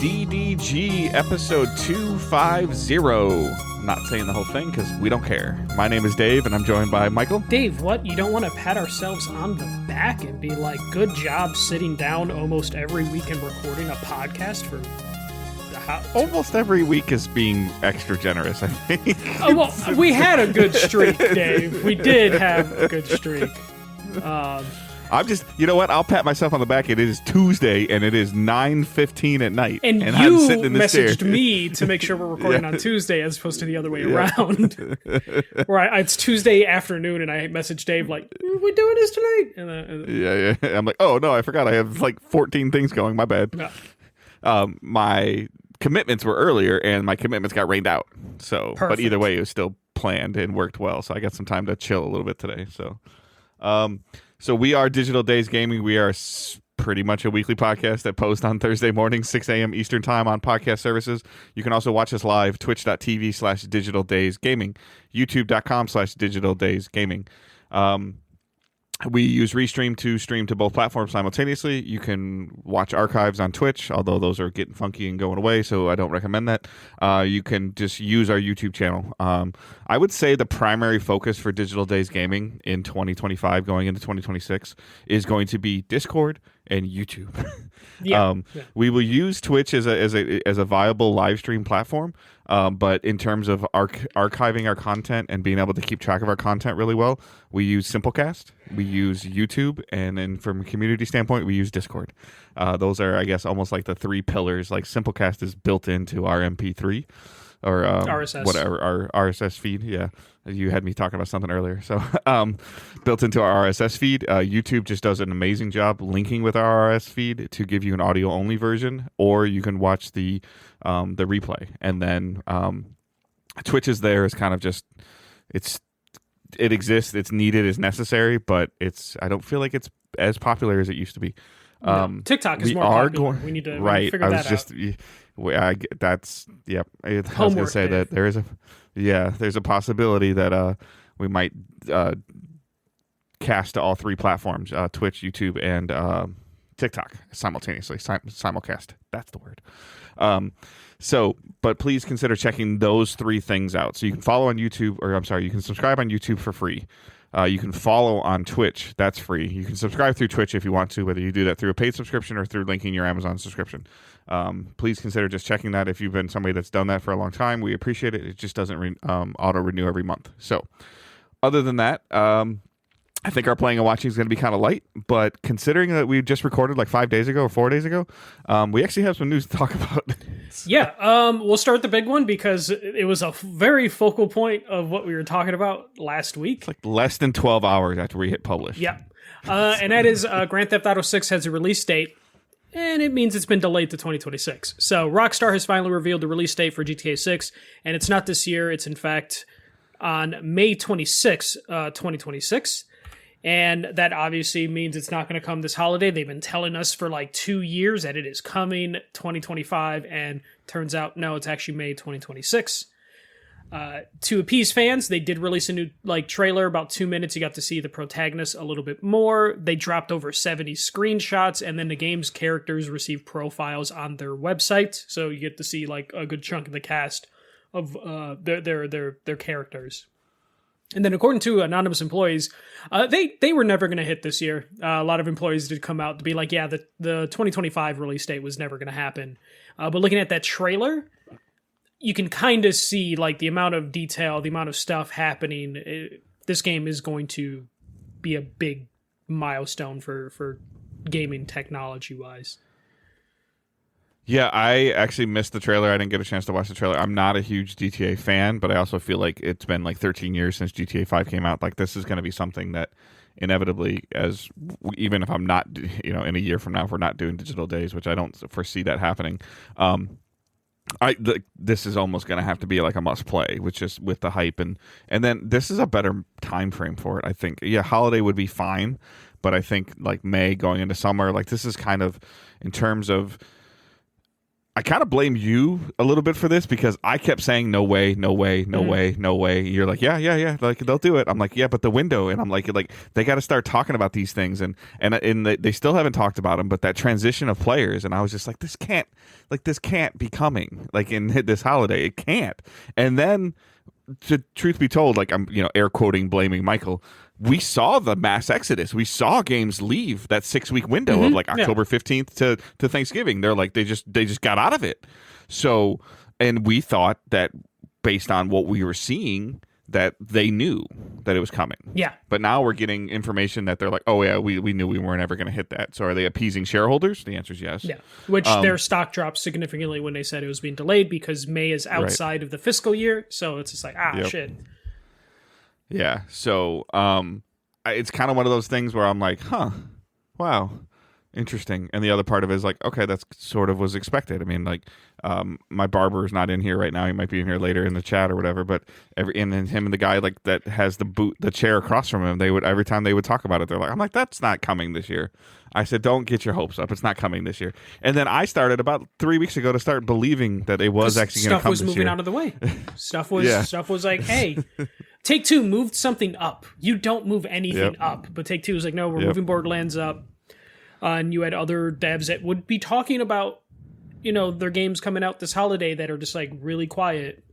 DDG episode 250. I'm not saying the whole thing because we don't care. My name is Dave, and I'm joined by Michael. Dave, what? You don't want to pat ourselves on the back and be like, good job sitting down almost every week and recording a podcast for... Almost every week is being extra generous, I think. Oh, well, we had a good streak, Dave. We did have a good streak. I'm just, you know what? I'll pat myself on the back. It is Tuesday, and it is 9:15 at night. And you I'm sitting in this messaged chair. me to make sure we're recording on Tuesday as opposed to the other way around. Where it's Tuesday afternoon, and I messaged Dave like, "We're doing this tonight." And Yeah. I'm like, oh, no, I forgot. I have like 14 things going. My bad. No. My commitments were earlier, and my commitments got rained out. So, Perfect. But either way, it was still planned and worked well. So I got some time to chill a little bit today. So we are Digital Days Gaming. We are pretty much a weekly podcast that posts on Thursday morning, 6 a.m. Eastern time on podcast services. You can also watch us live, twitch.tv/Digital Days Gaming, youtube.com/Digital Days Gaming. We use Restream to stream to both platforms simultaneously. You can watch archives on Twitch, although those are getting funky and going away, so I don't recommend that. You can just use our YouTube channel. I would say the primary focus for Digital Days Gaming in 2025 going into 2026 is going to be Discord and YouTube. We will use Twitch as a viable live stream platform, but in terms of archiving our content and being able to keep track of our content really well, we use Simplecast, we use YouTube, and then from a community standpoint, we use Discord. Those are, I guess, almost like the three pillars. Like Simplecast is built into our MP3 or RSS. whatever, our RSS feed. Yeah, you had me talking about something earlier. So built into our RSS feed. YouTube just does an amazing job linking with our RSS feed to give you an audio only version, or you can watch the replay. And then Twitch is there as kind of just it exists, it's needed, it's necessary, but I don't feel like it's as popular as it used to be. TikTok is more popular. We need to figure that out. I was going to say that there's a possibility that we might cast to all three platforms, Twitch, YouTube, and TikTok simultaneously. Simulcast. That's the word. But please consider checking those three things out. So you can follow on YouTube, you can subscribe on YouTube for free. You can follow on Twitch. That's free. You can subscribe through Twitch if you want to, whether you do that through a paid subscription or through linking your Amazon subscription. Please consider just checking that if you've been somebody that's done that for a long time. We appreciate it. It just doesn't auto-renew every month. So other than that, I think our playing and watching is going to be kind of light, but considering that we just recorded like 5 days ago or 4 days ago, we actually have some news to talk about. We'll start the big one because it was a very focal point of what we were talking about last week. It's like less than 12 hours after we hit publish. Yeah. And that is Grand Theft Auto 6 has a release date, and it means it's been delayed to 2026. So Rockstar has finally revealed the release date for GTA 6, and it's not this year. It's in fact on May 26, 2026. And that obviously means it's not going to come this holiday. They've been telling us for like 2 years that it is coming 2025, and turns out, no, it's actually May 2026. To appease fans, they did release a new trailer, about 2 minutes. You got to see the protagonist a little bit more. They dropped over 70 screenshots, and then the game's characters receive profiles on their website. So you get to see like a good chunk of the cast of their characters. And then according to anonymous employees, they were never going to hit this year. A lot of employees did come out to be like, yeah, the 2025 release date was never going to happen. But looking at that trailer, you can kind of see like the amount of detail, the amount of stuff happening. This game is going to be a big milestone for gaming technology-wise. Yeah, I actually missed the trailer. I didn't get a chance to watch the trailer. I'm not a huge GTA fan, but I also feel like it's been like 13 years since GTA 5 came out. Like, this is going to be something that inevitably, even if I'm not, in a year from now, if we're not doing Digital Days, which I don't foresee that happening, this is almost going to have to be like a must play, which is with the hype. And then this is a better time frame for it, I think. Yeah, holiday would be fine, but I think like May going into summer, like this is kind of, in terms of I kind of blame you a little bit for this because I kept saying no way, no way, no way, no way. You're like, yeah, like they'll do it. I'm like, yeah, but the window, and I'm like they got to start talking about these things, and they still haven't talked about them. But that transition of players, and I was just like, this can't be coming like in this holiday. It can't. And then, truth be told, like I'm air quoting blaming Michael. We saw the mass exodus. We saw games leave that 6-week window of like October 15th to Thanksgiving. They're like they just got out of it. So, and we thought that based on what we were seeing that they knew that it was coming. Yeah. But now we're getting information that they're like, oh yeah, we knew we weren't ever going to hit that. So are they appeasing shareholders? The answer is yes. Yeah. Which their stock dropped significantly when they said it was being delayed because May is outside of the fiscal year. So it's just like, shit. Yeah, so it's kind of one of those things where I'm like, wow, interesting. And the other part of it is like, okay, that's sort of was expected. I mean, like, my barber is not in here right now. He might be in here later in the chat or whatever. But and then him and the guy like that has the chair across from him. They would every time they would talk about it, they're like, I'm like, that's not coming this year. I said, don't get your hopes up. It's not coming this year. And then I started about 3 weeks ago to start believing that it was actually going to come this year. Stuff was moving out of the way. Stuff was like, hey. Take-Two moved something up. You don't move anything up. But Take-Two was like, no, we're moving Borderlands up. And you had other devs that would be talking about, their games coming out this holiday that are just like really quiet.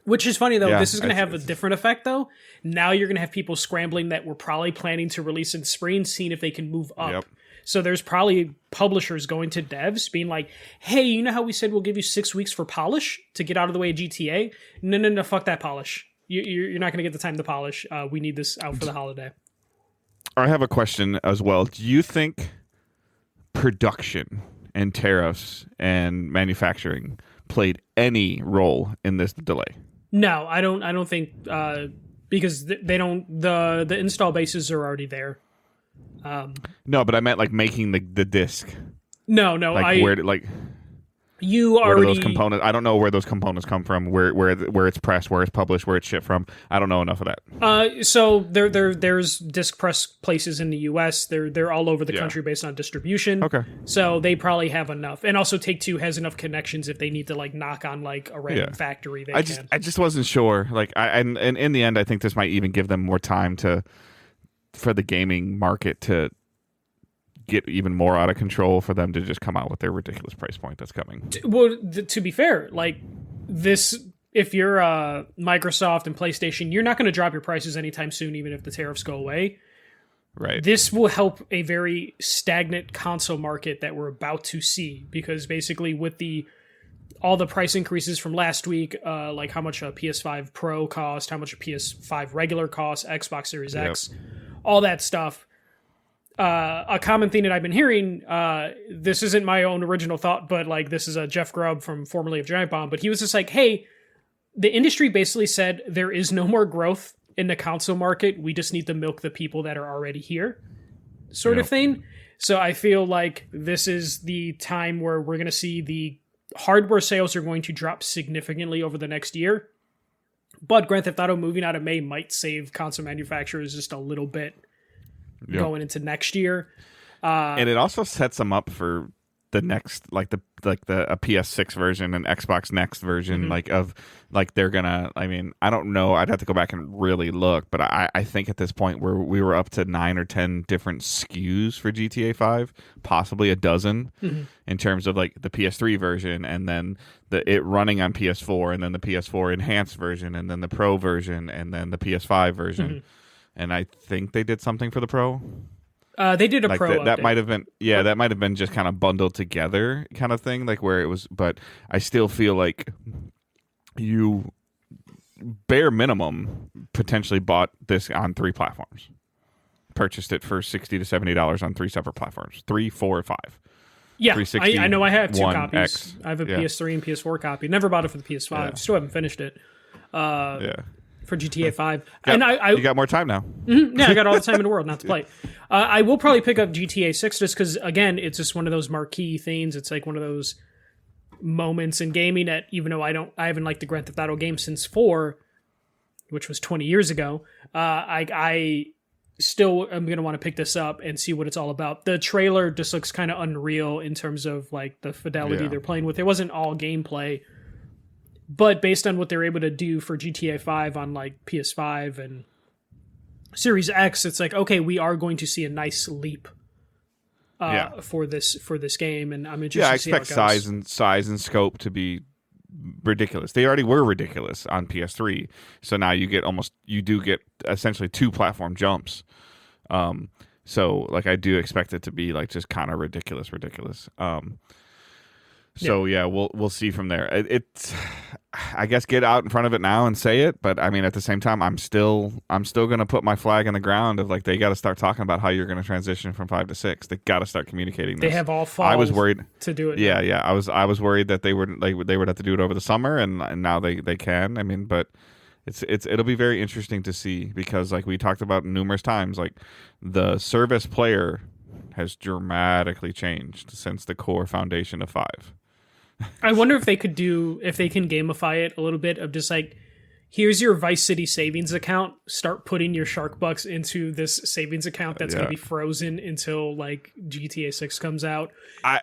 Which is funny, though. Yeah, this is going to have a different effect, though. Now you're going to have people scrambling that were probably planning to release in spring, seeing if they can move up. Yep. So there's probably publishers going to devs being like, hey, you know how we said we'll give you 6 weeks for polish to get out of the way of GTA? No, fuck that polish. You're not going to get the time to polish. We need this out for the holiday. I have a question as well. Do you think production and tariffs and manufacturing played any role in this delay? No, I don't think because they don't. The install bases are already there. No, but I meant like making the disc. No, you where already do those components? I don't know where those components come from. Where it's pressed, where it's published, where it's shipped from. I don't know enough of that. So there's disc press places in the U.S. They're all over the country based on distribution. Okay. So they probably have enough, and also Take-Two has enough connections if they need to like knock on like a random factory. I just wasn't sure. Like and in the end, I think this might even give them more time for the gaming market to get even more out of control, for them to just come out with their ridiculous price point that's coming. Well, to be fair, like this, if you're Microsoft and PlayStation, you're not going to drop your prices anytime soon, even if the tariffs go away. Right. This will help a very stagnant console market that we're about to see, because basically with all the price increases from last week, like how much a PS5 Pro cost, how much a PS5 regular cost, Xbox Series X, all that stuff. A common thing that I've been hearing, this isn't my own original thought, but like this is a Jeff Grubb from formerly of Giant Bomb, but he was just like, hey, the industry basically said there is no more growth in the console market. We just need to milk the people that are already here, sort of thing. So I feel like this is the time where we're going to see the hardware sales are going to drop significantly over the next year. But Grand Theft Auto moving out of May might save console manufacturers just a little bit going into next year. And it also sets them up for the next, a PS6 version and Xbox Next version, they're gonna, I mean, I don't know, I'd have to go back and really look, but I think at this point where we were up to 9 or 10 different SKUs for GTA 5, possibly a dozen, in terms of like the PS3 version, and then it running on PS4, and then the PS4 enhanced version, and then the Pro version, and then the PS5 version. And I think they did something for the Pro. They did a Pro that might have been, that might have been just kind of bundled together kind of thing, like where it was. But I still feel like you bare minimum potentially bought this on 3 platforms, purchased it for $60 to $70 on 3 separate platforms, 3, 4, 5. Yeah, I know. I have 2 copies. X. I have a PS3 and PS4 copy. Never bought it for the PS5. Still haven't finished it. For GTA 5. And you got more time now. Yeah, I got all the time in the world not to play. I will probably pick up GTA 6 just because, again, it's just one of those marquee things. It's like one of those moments in gaming that, even though I haven't liked the Grand Theft Auto game since 4, which was 20 years ago, I still am going to want to pick this up and see what it's all about. The trailer just looks kind of unreal in terms of like the fidelity they're playing with. It wasn't all gameplay, but based on what they're able to do for GTA 5 on like PS5 and Series X, it's like, okay, we are going to see a nice leap for this game, and I'm interested to see how it goes. I expect size and scope to be ridiculous. They already were ridiculous on PS3, so now you do get essentially 2 platform jumps. So like I do expect it to be like just kind of ridiculous. So we'll see from there. It's I guess get out in front of it now and say it, but I mean at the same time I'm still gonna put my flag in the ground of like they got to start talking about how you're gonna transition from 5 to 6. They got to start communicating this. They have all fall. I was worried to do it. Yeah. I was worried that they would have to do it over the summer, and now they can. I mean, but it'll be very interesting to see because like we talked about numerous times, like the service player has dramatically changed since the core foundation of 5. I wonder if they can gamify it a little bit of just like, here's your Vice City savings account. Start putting your Shark Bucks into this savings account that's going to be frozen until like GTA 6 comes out. I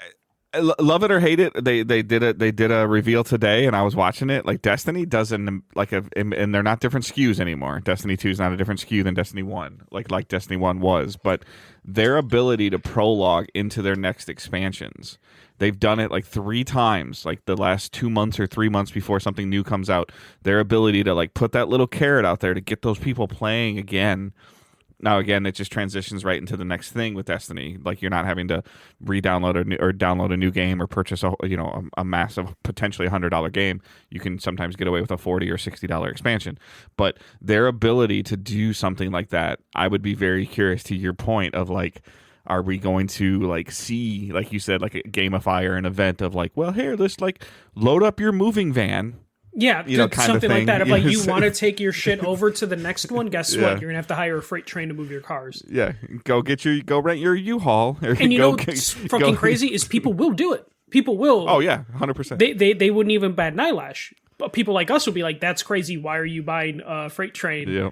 love it or hate it. They did a reveal today, and I was watching it. Like Destiny doesn't and they're not different SKUs anymore. Destiny 2 is not a different SKU than Destiny 1, like Destiny 1 was. But their ability to prologue into their next expansions. They've done it like 3 times, like the last 2 months or 3 months before something new comes out. Their ability to like put that little carrot out there to get those people playing again. Now, again, it just transitions right into the next thing with Destiny. Like you're not having to re-download or download a new game or purchase a massive, potentially $100 game. You can sometimes get away with a $40 or $60 expansion. But their ability to do something like that, I would be very curious to your point of like, are we going to like see, like you said, like a gamify or an event of like, well, here, let's like load up your moving van. Yeah, kind something like that. Of like, you want to take your shit over to the next one? Guess what? You're gonna have to hire a freight train to move your cars. Yeah, go rent your U-Haul. And you know what's fucking crazy is people will do it. People will. Oh yeah, 100%. They wouldn't even bat an eyelash. But people like us will be like, "That's crazy. Why are you buying a freight train?" Yeah.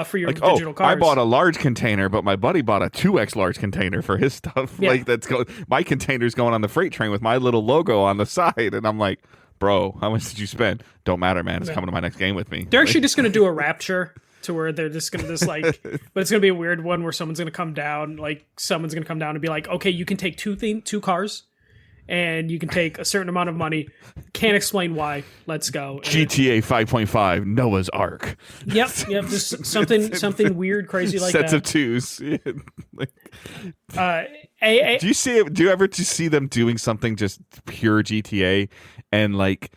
For your digital cars. I bought a large container, but my buddy bought a 2x large container for his stuff. Yeah. Like my container's going on the freight train with my little logo on the side, and I'm like, bro, how much did you spend? Don't matter, man. It's coming to my next game with me. They're actually just going to do a rapture to where they're just going to but it's going to be a weird one where someone's going to come down, and be like, okay, you can take two cars. And you can take a certain amount of money. Can't explain why. Let's go. GTA 5.5 Noah's Ark. Yep. Just something weird, crazy like Sets that. Sets of twos. Do you ever see them doing something just pure GTA and like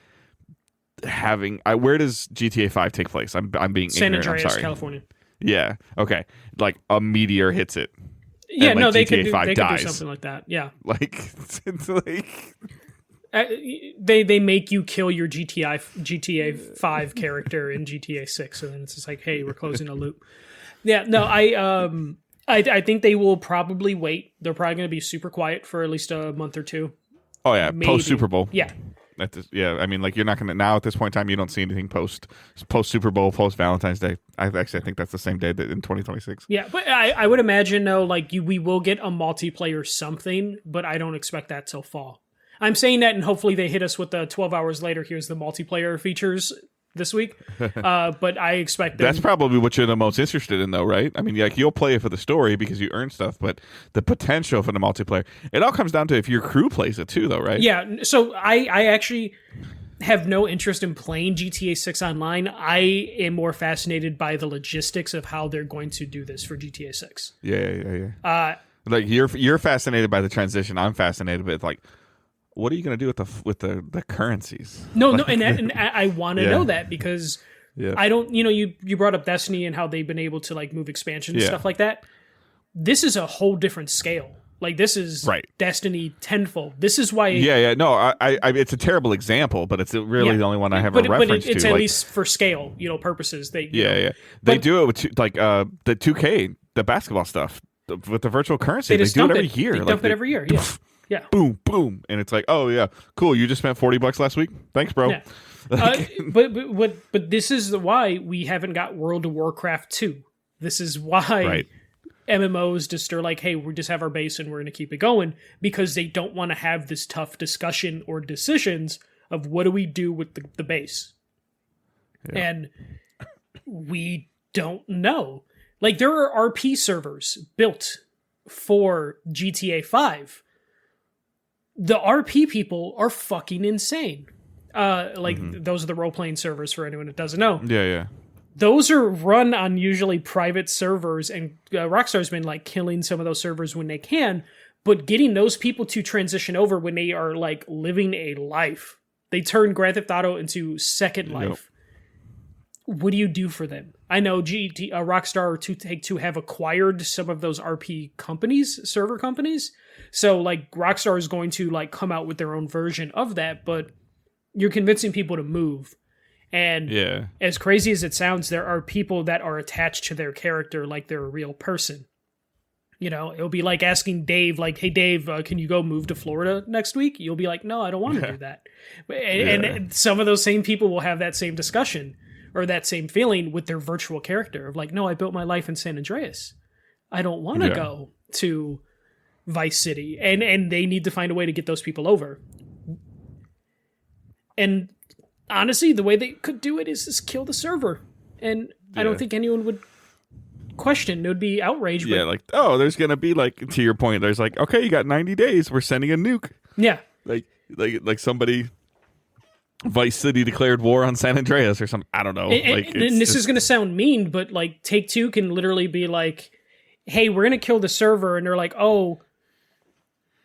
having? Where does GTA 5 take place? I'm being San ignorant. Andreas, I'm sorry. California. Yeah. Okay. Like a meteor hits it. Yeah, and, no, they GTA could 5 do dies. something like that. Yeah, like it's like they make you kill your GTA 5 character in GTA 6, and then it's just like, hey, we're closing a loop. Yeah, no, I think they will probably wait. They're probably going to be super quiet for at least a month or two. Oh yeah, post Super Bowl. Yeah. I mean, like you're not gonna now at this point in time. You don't see anything post Super Bowl, post Valentine's Day. I think that's the same day that in 2026. Yeah, but I would imagine though, like we will get a multiplayer something, but I don't expect that till fall. I'm saying that, and hopefully they hit us with the 12 hours later. Here's the multiplayer features this week. But I expect that's probably what you're the most interested in, though, right? I mean, like you'll play it for the story because you earn stuff, but the potential for the multiplayer, it all comes down to if your crew plays it too, though, right? Yeah. So I actually have no interest in playing GTA 6 online. I am more fascinated by the logistics of how they're going to do this for GTA 6. Yeah. Like you're fascinated by the transition. I'm fascinated with like, what are you going to do with the currencies? No, and I want to know that because I don't. You brought up Destiny and how they've been able to like move expansion and stuff like that. This is a whole different scale. Like this is Destiny tenfold. This is why. Yeah. No, I it's a terrible example, but it's really the only one I have a reference to. It's at least for scale, purposes. They they do it with the 2K, the basketball stuff with the virtual currency. They do it every year. They dump it every year. Yeah. Yeah. Boom, boom, and it's like, oh yeah, cool. You just spent $40 last week. Thanks, bro. Yeah. But this is why we haven't got World of Warcraft 2. This is why MMOs just are like, hey, we just have our base and we're going to keep it going because they don't want to have this tough discussion or decisions of what do we do with the base. Yeah. And we don't know. Like, there are RP servers built for GTA 5. The RP people are fucking insane. Those are the role-playing servers for anyone that doesn't know. Yeah. Those are run on usually private servers, and Rockstar's been like killing some of those servers when they can, but getting those people to transition over when they are like living a life. They turn Grand Theft Auto into Second Life. Yep. What do you do for them? I know Rockstar or Take-Two have acquired some of those RP companies, server companies. So like Rockstar is going to like come out with their own version of that, but you're convincing people to move. And as crazy as it sounds, there are people that are attached to their character like they're a real person. You know, it'll be like asking Dave, like, hey, Dave, can you go move to Florida next week? You'll be like, no, I don't want to do that. And some of those same people will have that same discussion or that same feeling with their virtual character of like, no, I built my life in San Andreas. I don't want to go to Vice City. And they need to find a way to get those people over. And honestly, the way they could do it is just kill the server. And I don't think anyone would question. It would be outrage. Yeah, like, oh, there's going to be, like, to your point, there's like, okay, you got 90 days. We're sending a nuke. Yeah. Like somebody, Vice City declared war on San Andreas or something. I don't know. And this is going to sound mean, but, like, Take-Two can literally be like, hey, we're going to kill the server. And they're like, oh,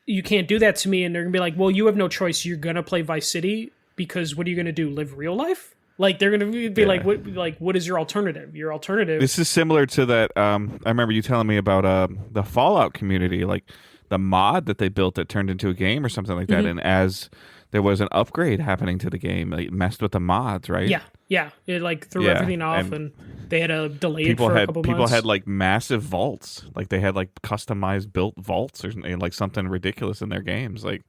you can't do that to me. And they're going to be like, well, you have no choice. You're going to play Vice City. Because what are you going to do? Live real life? Like they're going to be like, what is your alternative? Your alternative. This is similar to that. I remember you telling me about the Fallout community, like the mod that they built that turned into a game or something like that. Mm-hmm. And as there was an upgrade happening to the game, it messed with the mods, right? Yeah. It like threw everything off, and they had to delay it for a couple months. People had like massive vaults, like they had like customized built vaults or like something ridiculous in their games, like.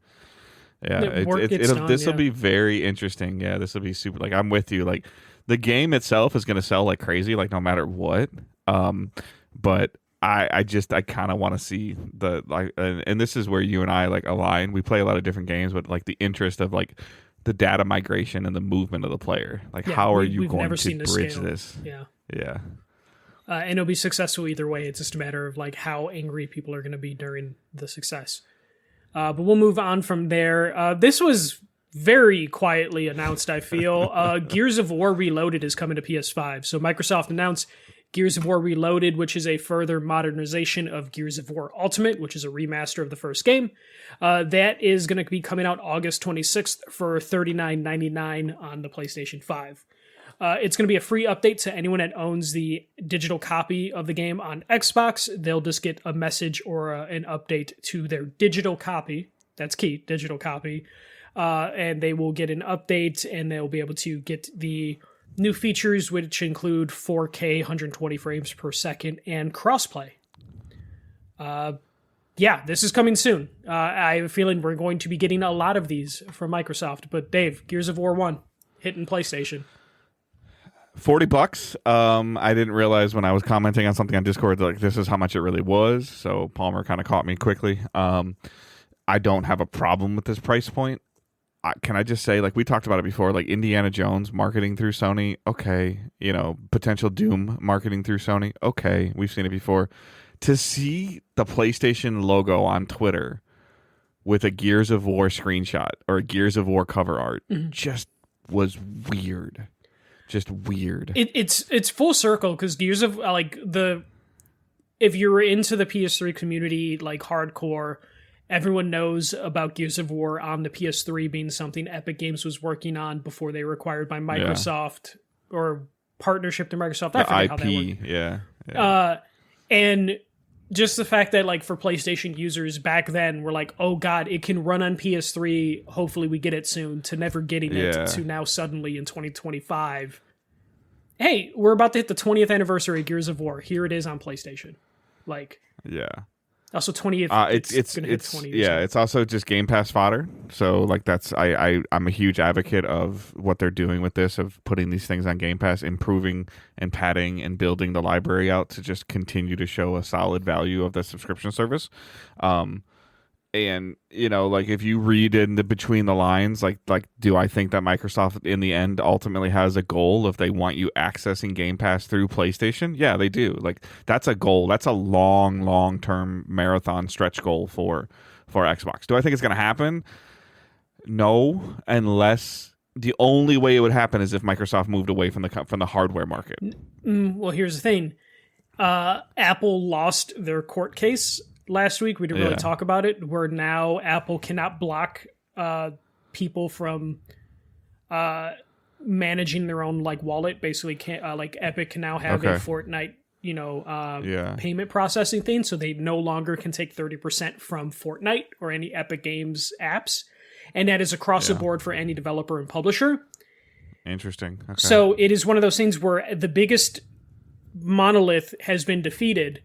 Yeah, this will be very interesting. Yeah, this will be super. Like, I'm with you. Like, the game itself is going to sell like crazy, like no matter what. But I kind of want to see the like, and this is where you and I like align. We play a lot of different games, but like the interest of like the data migration and the movement of the player. Like, how are you going to bridge this? Yeah. And it'll be successful either way. It's just a matter of like how angry people are going to be during the success. But we'll move on from there. This was very quietly announced, I feel. Gears of War Reloaded is coming to PS5. So Microsoft announced Gears of War Reloaded, which is a further modernization of Gears of War Ultimate, which is a remaster of the first game. That is going to be coming out August 26th for $39.99 on the PlayStation 5. It's going to be a free update to anyone that owns the digital copy of the game on Xbox. They'll just get a message or an update to their digital copy. That's key, digital copy. And they will get an update, and they'll be able to get the new features, which include 4K, 120 frames per second, and crossplay. This is coming soon. I have a feeling we're going to be getting a lot of these from Microsoft. But Dave, Gears of War 1, hitting PlayStation. $40. I didn't realize when I was commenting on something on Discord like this is how much it really was. So Palmer kind of caught me quickly. I don't have a problem with this price point. Can I just say, like we talked about it before, like Indiana Jones marketing through Sony, okay. Potential Doom marketing through Sony, okay. We've seen it before. To see the PlayStation logo on Twitter with a Gears of War screenshot or a Gears of War cover art just was weird. Just weird. It's full circle because Gears of if you're into the PS3 community like hardcore, everyone knows about Gears of War on the PS3 being something Epic Games was working on before they were acquired by Microsoft or partnership to Microsoft. I forget how that worked. Yeah. And just the fact that like for PlayStation users back then were like, oh god, it can run on PS3. Hopefully we get it soon. To never getting it to now suddenly in 2025. Hey, we're about to hit the 20th anniversary of Gears of War. Here it is on PlayStation. Like, yeah. Also, 20th. It's going to hit 20. Yeah, it's also just Game Pass fodder. So like I'm a huge advocate of what they're doing with this, of putting these things on Game Pass, improving and padding and building the library out to just continue to show a solid value of the subscription service. And like if you read in the between the lines, like do I think that Microsoft in the end ultimately has a goal if they want you accessing Game Pass through PlayStation? Yeah, they do. Like that's a goal. That's a long term marathon stretch goal for Xbox. Do I think it's going to happen? No, unless the only way it would happen is if Microsoft moved away from the hardware market. Well, here's the thing. Apple lost their court case last week. We didn't really talk about it, where now Apple cannot block people from managing their own like wallet. Basically, can't like Epic can now have a Fortnite payment processing thing, so they no longer can take 30% from Fortnite or any Epic Games apps, and that is across the board for any developer and publisher. Interesting. Okay. So it is one of those things where the biggest monolith has been defeated.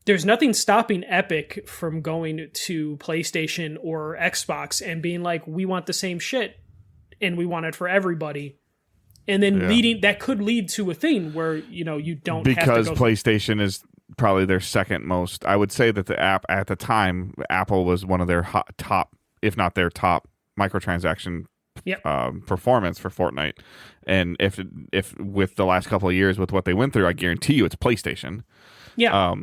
There's nothing stopping Epic from going to PlayStation or Xbox and being like, we want the same shit and we want it for everybody. And then that could lead to a thing where, you don't have to go... Because PlayStation is probably their second most... I would say that the app at the time, Apple was one of their top, if not their top, microtransaction performance for Fortnite. And if with the last couple of years with what they went through, I guarantee you it's PlayStation. Yeah.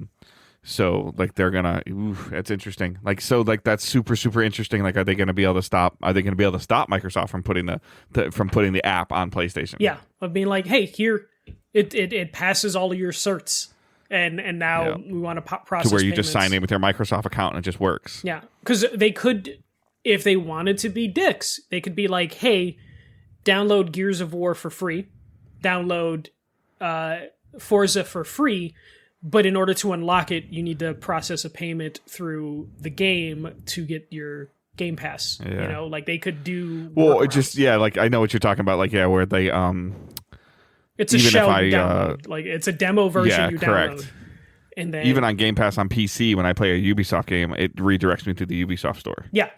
So like they're gonna, that's interesting. Like so, like that's super interesting. Like, are they gonna be able to stop? Are they gonna be able to stop Microsoft from putting the app on PlayStation? Yeah, of being like, hey, here it passes all of your certs, and now we want to process to where you payments. just sign in with your Microsoft account and it just works. Yeah, because they could, if they wanted to be dicks, they could be like, hey, download Gears of War for free, download Forza for free. But in order to unlock it, you need to process a payment through the game to get your Game Pass. Yeah. Like they could do. Well, it just like I know what you're talking about. Like where they it's a shell you download. Like it's a demo version you correct. download. And then even on Game Pass on PC, when I play a Ubisoft game, it redirects me to the Ubisoft store. Yeah.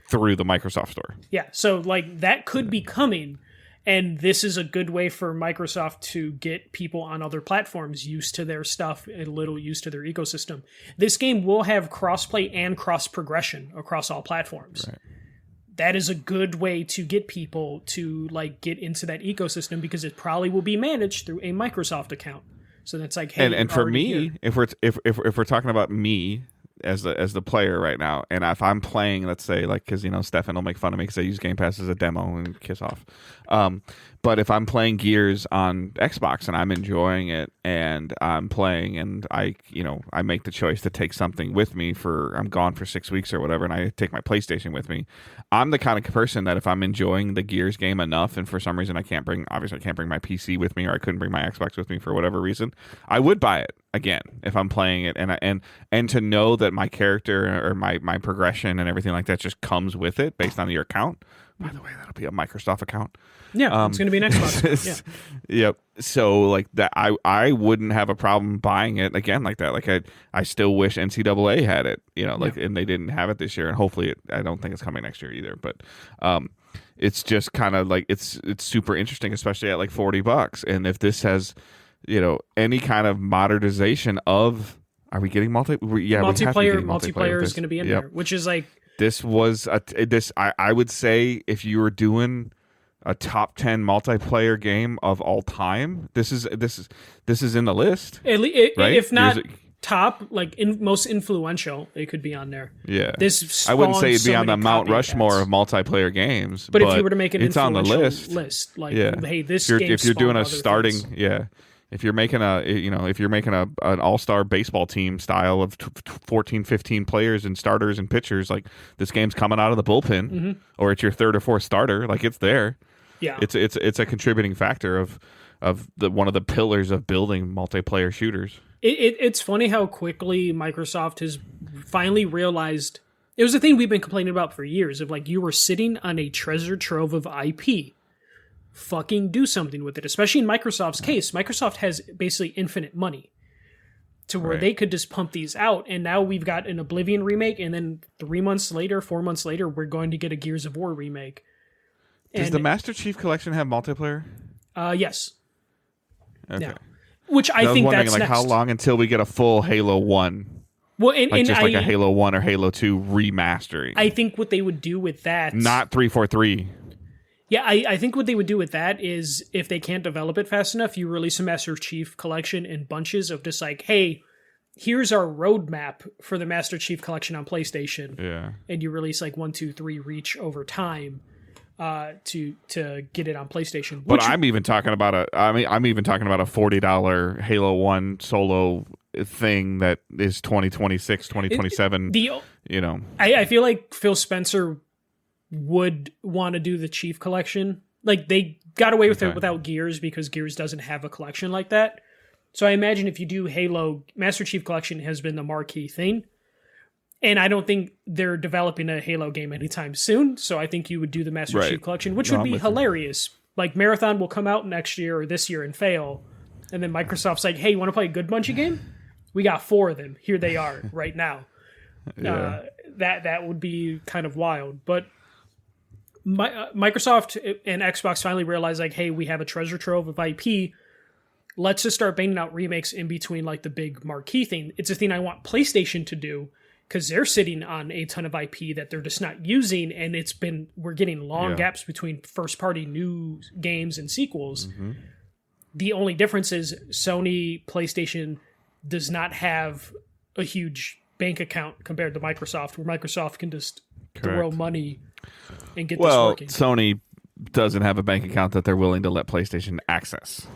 Through the Microsoft store. Yeah. So like that could be coming. And this is a good way for Microsoft to get people on other platforms used to their stuff and a little used to their ecosystem. This game will have crossplay and cross progression across all platforms. Right. That is a good way to get people to like get into that ecosystem because it probably will be managed through a Microsoft account. So that's like, hey, and for me, if we're talking about me as the player right now, and if I'm playing, let's say, like, because Stefan will make fun of me because I use Game Pass as a demo and kiss off. But if I'm playing Gears on Xbox and I'm enjoying it and I'm playing and I make the choice to take something with me I'm gone for 6 weeks or whatever, and I take my PlayStation with me, I'm the kind of person that if I'm enjoying the Gears game enough and for some reason I can't bring my PC with me or I couldn't bring my Xbox with me for whatever reason, I would buy it again if I'm playing it, and to know that my character or my progression and everything like that just comes with it based on your account. By the way, that'll be a Microsoft account. Yeah, it's going to be an Xbox. Yeah. Yep. So like that, I wouldn't have a problem buying it again like that. Like I still wish NCAA had it, and they didn't have it this year, and hopefully I don't think it's coming next year either. But it's just kind of like it's super interesting, especially at like $40. And if this has any kind of modernization of, are we getting multiplayer is going to be in there, which is like. This was I would say if you were doing a top 10 multiplayer game of all time, this is in the list. Right? If not top, like most influential, it could be on there. Yeah, this I wouldn't say it'd be on the Mount Rushmore of multiplayer games, but if you were to make an it's on the list, like hey, this game if you're doing a starting things. If you're making an all-star baseball team style of 14, 15 players and starters and pitchers, like this game's coming out of the bullpen, or it's your third or fourth starter, like it's there. Yeah, it's a contributing factor of one of the pillars of building multiplayer shooters. It's funny how quickly Microsoft has finally realized it was a thing we've been complaining about for years of like you were sitting on a treasure trove of IP. Fucking do something with it, especially in Microsoft's case. Microsoft has basically infinite money. to where Right. they could just pump these out. And now we've got an Oblivion remake, and then 4 months later, we're going to get a Gears of War remake. Does the Master Chief Collection have multiplayer? Yes. Okay. Yeah. Which I was think wondering, that's like, next. how long until we get a full Halo 1? Well, and Like a Halo 1 or Halo 2 remastering. I think what they would do with that... Not 343. Yeah, I think what they would do with that is if they can't develop it fast enough, you release a Master Chief Collection in bunches of just like, hey, here's our roadmap for the Master Chief Collection on PlayStation. Yeah. And you release like 1, 2, 3 Reach over time to get it on PlayStation. But I'm even talking about a $40 Halo 1 solo thing that is 2026, 2027. I feel like Phil Spencer would want to do the Chief Collection. Like, they got away with it without Gears because Gears doesn't have a collection like that. So I imagine if you do Halo, Master Chief Collection has been the marquee thing. And I don't think they're developing a Halo game anytime soon. So I think you would do the Master Chief Collection, which would be hilarious. Like, Marathon will come out next year or this year and fail. And then Microsoft's like, hey, you want to play a good Bungie game? We got 4 of them. Here they are right now. Yeah. That would be kind of wild. But Microsoft and Xbox finally realized, like, hey, we have a treasure trove of IP. Let's just start banging out remakes in between, like, the big marquee thing. It's a thing I want PlayStation to do because they're sitting on a ton of IP that they're just not using, and we're getting long gaps between first-party new games and sequels. Mm-hmm. The only difference is Sony PlayStation does not have a huge bank account compared to Microsoft, where Microsoft can just throw money and get this working. Sony doesn't have a bank account that they're willing to let PlayStation access.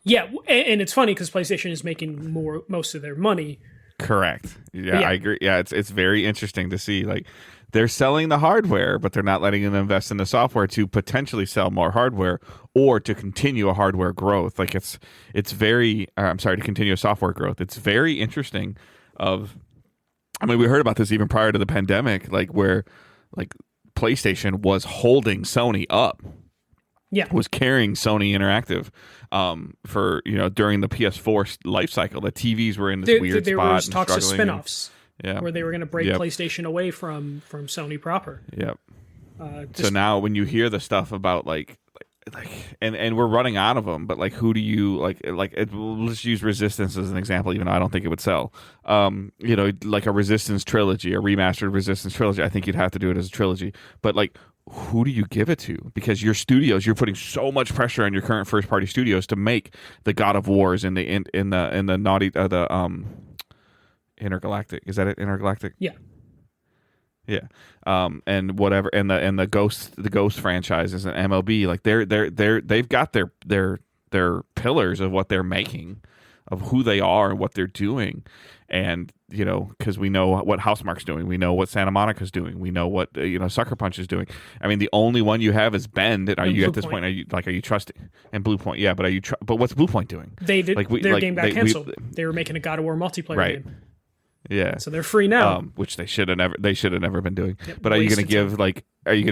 Yeah, and it's funny because PlayStation is making most of their money. Correct. Yeah, I agree. Yeah, it's very interesting to see. Like, they're selling the hardware, but they're not letting them invest in the software to potentially sell more hardware or to continue a hardware growth. Like, to continue a software growth. It's very interesting. We heard about this even prior to the pandemic, like where like PlayStation was holding Sony up. Yeah. Was carrying Sony Interactive for, during the PS4 life cycle. The TVs were in this weird spot. There was talks of spinoffs. Yeah. Where they were going to break PlayStation away from Sony proper. Yep. So now when you hear the stuff about and we're running out of them, but like, who do you let's use Resistance as an example, even though I don't think it would sell. Like a Resistance trilogy, a remastered Resistance trilogy. I think you'd have to do it as a trilogy, but like, who do you give it to? Because you're putting so much pressure on your current first party studios to make the God of Wars and the Intergalactic. Is that it? Intergalactic? Yeah. Yeah. And whatever, and the Ghost franchises and MLB, like they've got their pillars of what they're making, of who they are and what they're doing. And, because we know what Housemarque's doing, we know what Santa Monica's doing, we know what Sucker Punch is doing. I mean, the only one you have is Bend. And are you at this point? Are you trusting? And Blue Point, yeah, but but what's Blue Point doing? They did their game got canceled. They were making a God of War multiplayer game. Yeah, so they're free now, which they should have never been doing. Yep, but are you going to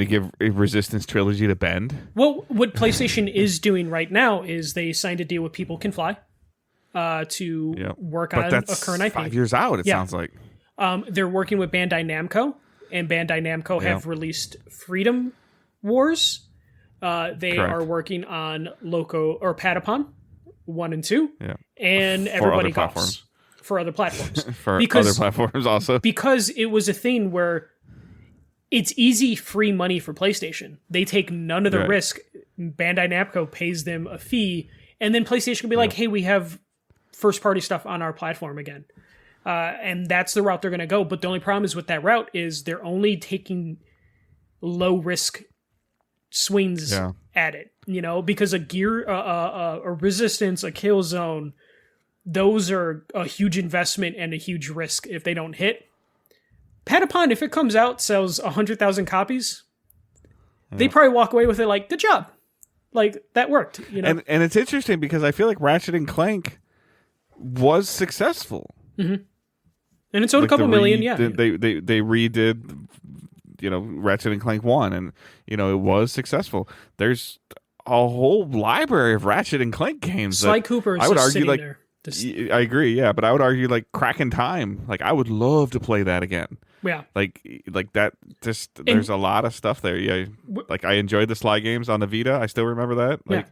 give a Resistance trilogy to Bend? Well, what PlayStation is doing right now is they signed a deal with People Can Fly to work on a current IP. 5 years out, it sounds like. They're working with Bandai Namco, and Bandai Namco have released Freedom Wars. They are working on Loco or Patapon 1 and 2, and Everybody Golfs. For other platforms. Other platforms also. Because it was a thing where it's easy free money for PlayStation. They take none of the risk. Bandai Namco pays them a fee, and then PlayStation can be like, hey, we have first-party stuff on our platform again. And that's the route they're going to go. But the only problem is with that route is they're only taking low-risk swings at it. Because a Resistance, a Killzone, those are a huge investment and a huge risk if they don't hit. Patapon, if it comes out, sells 100,000 copies, they probably walk away with it like, good job. Like, that worked. And it's interesting because I feel like Ratchet and Clank was successful. Mm-hmm. And it's owed a couple million, They redid, Ratchet and Clank 1, and, it was successful. There's a whole library of Ratchet and Clank games. Sly Cooper is I would just argue, sitting like, there. I agree, yeah, but I would argue like Crack in Time. Like I would love to play that again. Yeah. Like that. Just there's a lot of stuff there. Yeah, like I enjoyed the Sly games on the Vita. I still remember that. Like,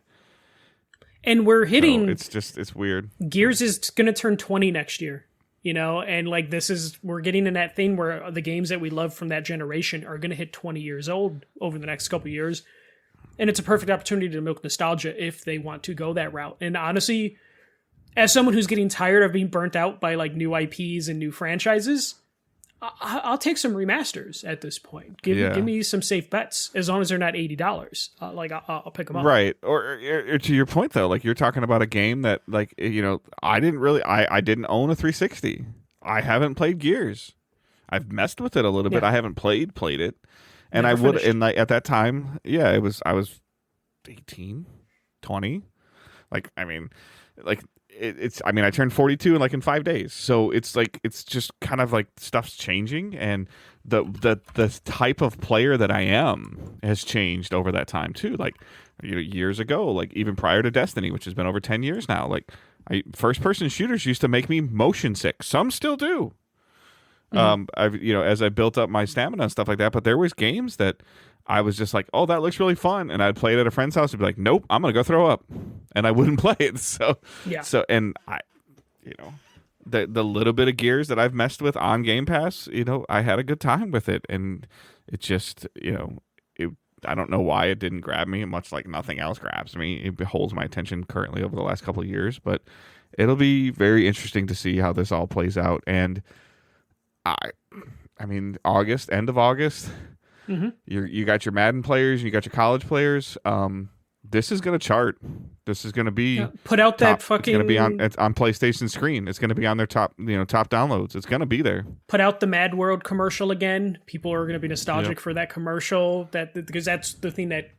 and we're hitting. It's weird. Gears is going to turn 20 next year. And like we're getting in that thing where the games that we love from that generation are going to hit 20 years old over the next couple of years. And it's a perfect opportunity to milk nostalgia if they want to go that route. And honestly, as someone who's getting tired of being burnt out by like new IPs and new franchises, I'll take some remasters at this point. Give me some safe bets as long as they're not $80. I'll pick them up. Right. Or to your point though, like you're talking about a game that like I didn't own a 360. I haven't played Gears. I've messed with it a little bit. I haven't played it. And I would, and like at that time, I was 18, 20. Like, I mean, like I turned 42 in 5 days. So it's like, it's just kind of like stuff's changing, and the type of player that I am has changed over that time too. Like, years ago, like even prior to Destiny, which has been over 10 years now, like first person shooters used to make me motion sick. Some still do. I've as I built up my stamina and stuff like that, but there was games that I was just like, oh, that looks really fun, and I'd play it at a friend's house and be like, nope, I'm gonna go throw up, and I wouldn't play it. So and I, the little bit of Gears that I've messed with on Game Pass, I had a good time with it, and it just I don't know why it didn't grab me, much like nothing else grabs me. It holds my attention currently over the last couple of years, but it'll be very interesting to see how this all plays out. And I mean, end of August, you got your Madden players, you got your college players. This is going to chart. This is going to be put out top. that fucking. It's going to be on PlayStation screen. It's going to be on their top downloads. It's going to be there. Put out the Mad World commercial again. People are going to be nostalgic for that commercial. Because that's the thing that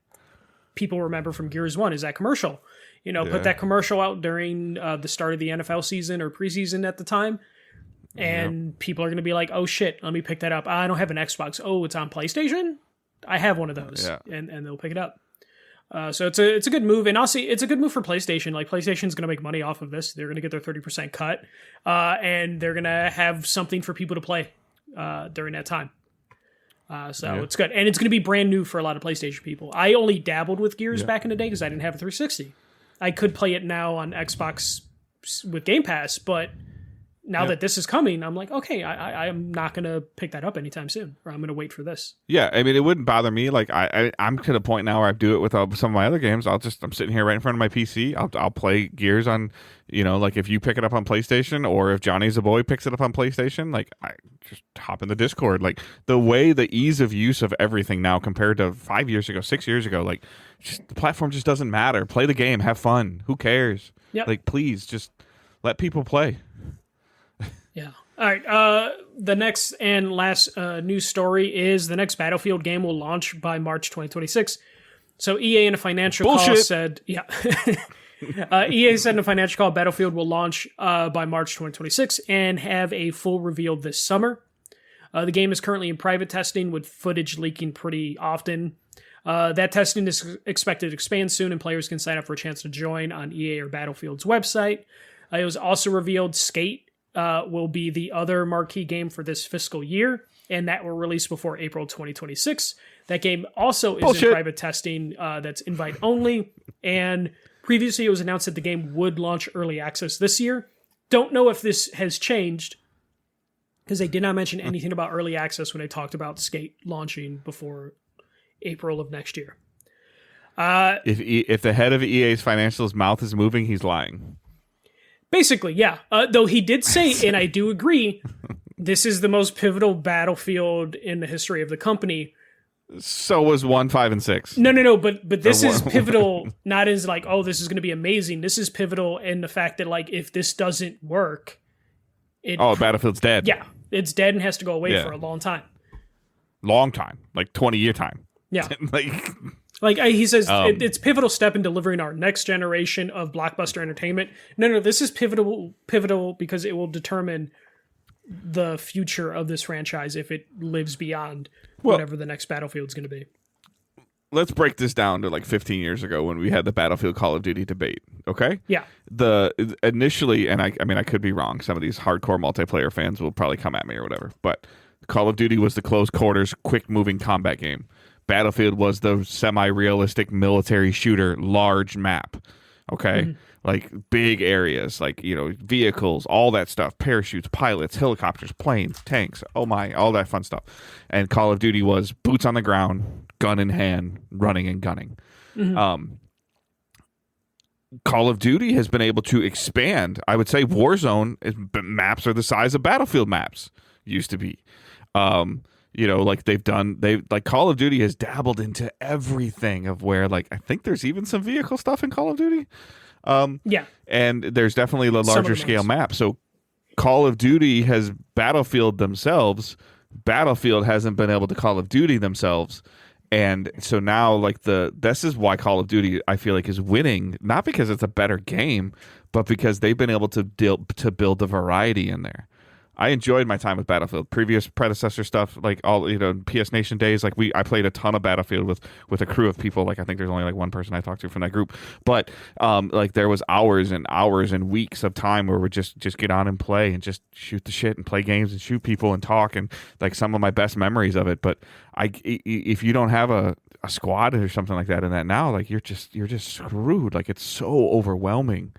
people remember from Gears 1 is that commercial. Put that commercial out during the start of the NFL season or preseason at the time. And people are going to be like, oh shit, let me pick that up. I don't have an Xbox. Oh, it's on PlayStation? I have one of those. Yeah. And they'll pick it up. So it's a good move. And also, it's a good move for PlayStation. Like, PlayStation's going to make money off of this. They're going to get their 30% cut. And they're going to have something for people to play during that time. It's good. And it's going to be brand new for a lot of PlayStation people. I only dabbled with Gears back in the day because I didn't have a 360. I could play it now on Xbox with Game Pass, but now that this is coming, I'm like, okay, I'm not going to pick that up anytime soon, or I'm going to wait for this. Yeah, I mean, it wouldn't bother me. Like, I'm to the point now where I do it with some of my other games. I'm sitting here right in front of my PC. I'll play Gears on, like if you pick it up on PlayStation, or if Johnny Zaboy picks it up on PlayStation, like I just hop in the Discord. Like the ease of use of everything now compared to 5 years ago, 6 years ago, like the platform just doesn't matter. Play the game, have fun. Who cares? Yep. Like, please just let people play. Yeah. All right. The next and last news story is the next Battlefield game will launch by March 2026. So EA in a financial call said, EA said in a financial call, Battlefield will launch by March 2026 and have a full reveal this summer. The game is currently in private testing with footage leaking pretty often. That testing is expected to expand soon, and players can sign up for a chance to join on EA or Battlefield's website. It was also revealed Skate will be the other marquee game for this fiscal year, and that will release before April 2026. That game also is in private testing. That's invite only, and previously it was announced that the game would launch early access this year. Don't know if this has changed, because they did not mention anything about early access when they talked about Skate launching before April of next year. If the head of EA's financials' mouth is moving, he's lying. Basically, yeah. Though he did say, and I do agree, this is the most pivotal Battlefield in the history of the company. So was 1, 5, and 6. No. But this is pivotal, not as like, oh, this is going to be amazing. This is pivotal in the fact that, like, if this doesn't work, Battlefield's dead. Yeah, it's dead and has to go away for a long time. Long time, like 20-year time. Yeah, Like he says, it's pivotal step in delivering our next generation of blockbuster entertainment. No, this is pivotal because it will determine the future of this franchise if it lives beyond whatever the next Battlefield's going to be. let's break this down to like 15 years ago when we had the Battlefield Call of Duty debate. Okay. Yeah. Initially, and I mean, I could be wrong. Some of these hardcore multiplayer fans will probably come at me or whatever, but Call of Duty was the close quarters, quick moving combat game. Battlefield was the semi-realistic military shooter, large map. Okay. Like big areas, like, vehicles, all that stuff, parachutes, pilots, helicopters, planes, tanks, all that fun stuff. And Call of Duty was boots on the ground, gun in hand, running and gunning. Call of Duty has been able to expand. I would say Warzone maps are the size of Battlefield maps used to be. Like Call of Duty has dabbled into everything of where, like, I think there's even some vehicle stuff in Call of Duty. Yeah. And there's definitely a larger scale map. So Call of Duty has Battlefield themselves. Battlefield hasn't been able to Call of Duty themselves. And so now, like, this is why Call of Duty, I feel like, is winning, not because it's a better game, but because they've been able to build the variety in there. I enjoyed my time with Battlefield. Previous predecessor stuff, like all PS Nation days, like I played a ton of Battlefield with a crew of people. Like I think there's only like one person I talked to from that group, but like there was hours and hours and weeks of time where we just get on and play and just shoot the shit and play games and shoot people and talk, and like some of my best memories of it. But if you don't have a squad or something like that in that now, like you're just screwed. Like it's so overwhelming.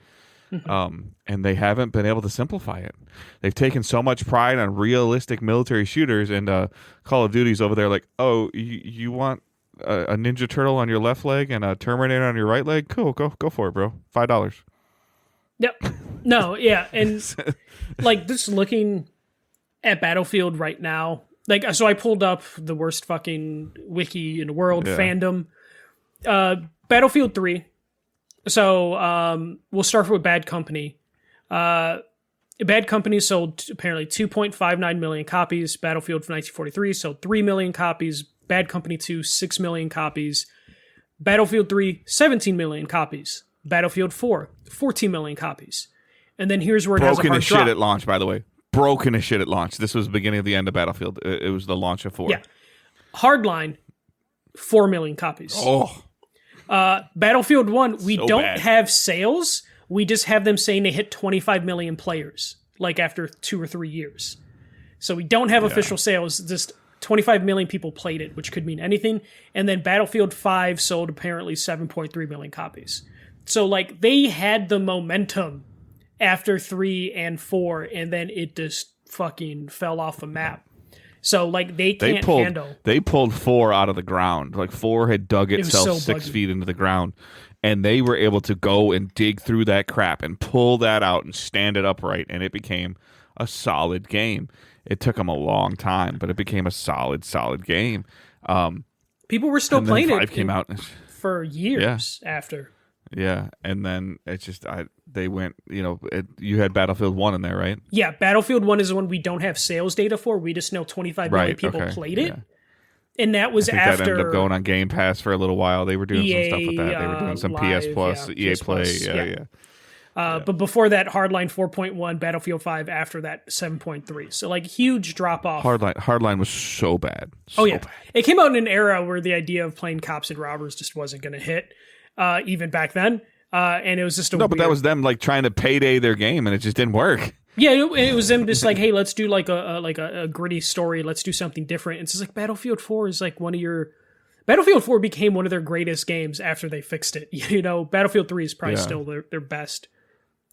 And they haven't been able to simplify it. They've taken so much pride on realistic military shooters, and Call of Duty's over there like, oh, you want a Ninja Turtle on your left leg and a Terminator on your right leg? Cool, go for it, bro. $5. Yep. No, yeah, and like just looking at Battlefield right now, like so I pulled up the worst fucking wiki in the world, fandom. Battlefield 3. So we'll start with Bad Company. Bad Company sold apparently 2.59 million copies. Battlefield 1943 sold 3 million copies. Bad Company 2, 6 million copies. Battlefield 3, 17 million copies. Battlefield 4, 14 million copies. And then here's where it has a hard broken as shit drop. at launch, by the way. Broken as shit at launch. This was the beginning of the end of Battlefield. It was the launch of 4. Yeah. Hardline, 4 million copies. Oh. Battlefield 1, we So don't bad. have sales. We just have them saying they hit 25 million players, like after 2 or 3 years. So we don't have official sales. Just 25 million people played it, which could mean anything. And then Battlefield 5 sold apparently 7.3 million copies. So like they had the momentum after 3 and 4, and then it just fucking fell off the map. So like they can't handle. They pulled 4 out of the ground. Like 4 had dug itself so 6 buggy. feet into the ground, and they were able to go and dig through that crap and pull that out and stand it upright, and it became a solid game. It took them a long time, but it became a solid game. People were still playing it. 5 came out for years after. Yeah, and then it's just they went. You had Battlefield 1 in there, right? Yeah, Battlefield 1 is the one we don't have sales data for. We just know 25 million people played it. Yeah. And that was after... that ended up going on Game Pass for a little while. They were doing some stuff with that. They were doing some Live, PS Plus, EA PS Play. Plus, Yeah. But before that, Hardline 4.1, Battlefield 5 after that 7.3. So like huge drop off. Hardline was so bad. Bad. It came out in an era where the idea of playing cops and robbers just wasn't going to hit, even back then. And it was just but that was them like trying to payday their game, and it just didn't work. Yeah, it was them just like, hey, let's do like a gritty story. Let's do something different. And it's just like Battlefield 4 is like Battlefield 4 became one of their greatest games after they fixed it. Battlefield 3 is probably still their best.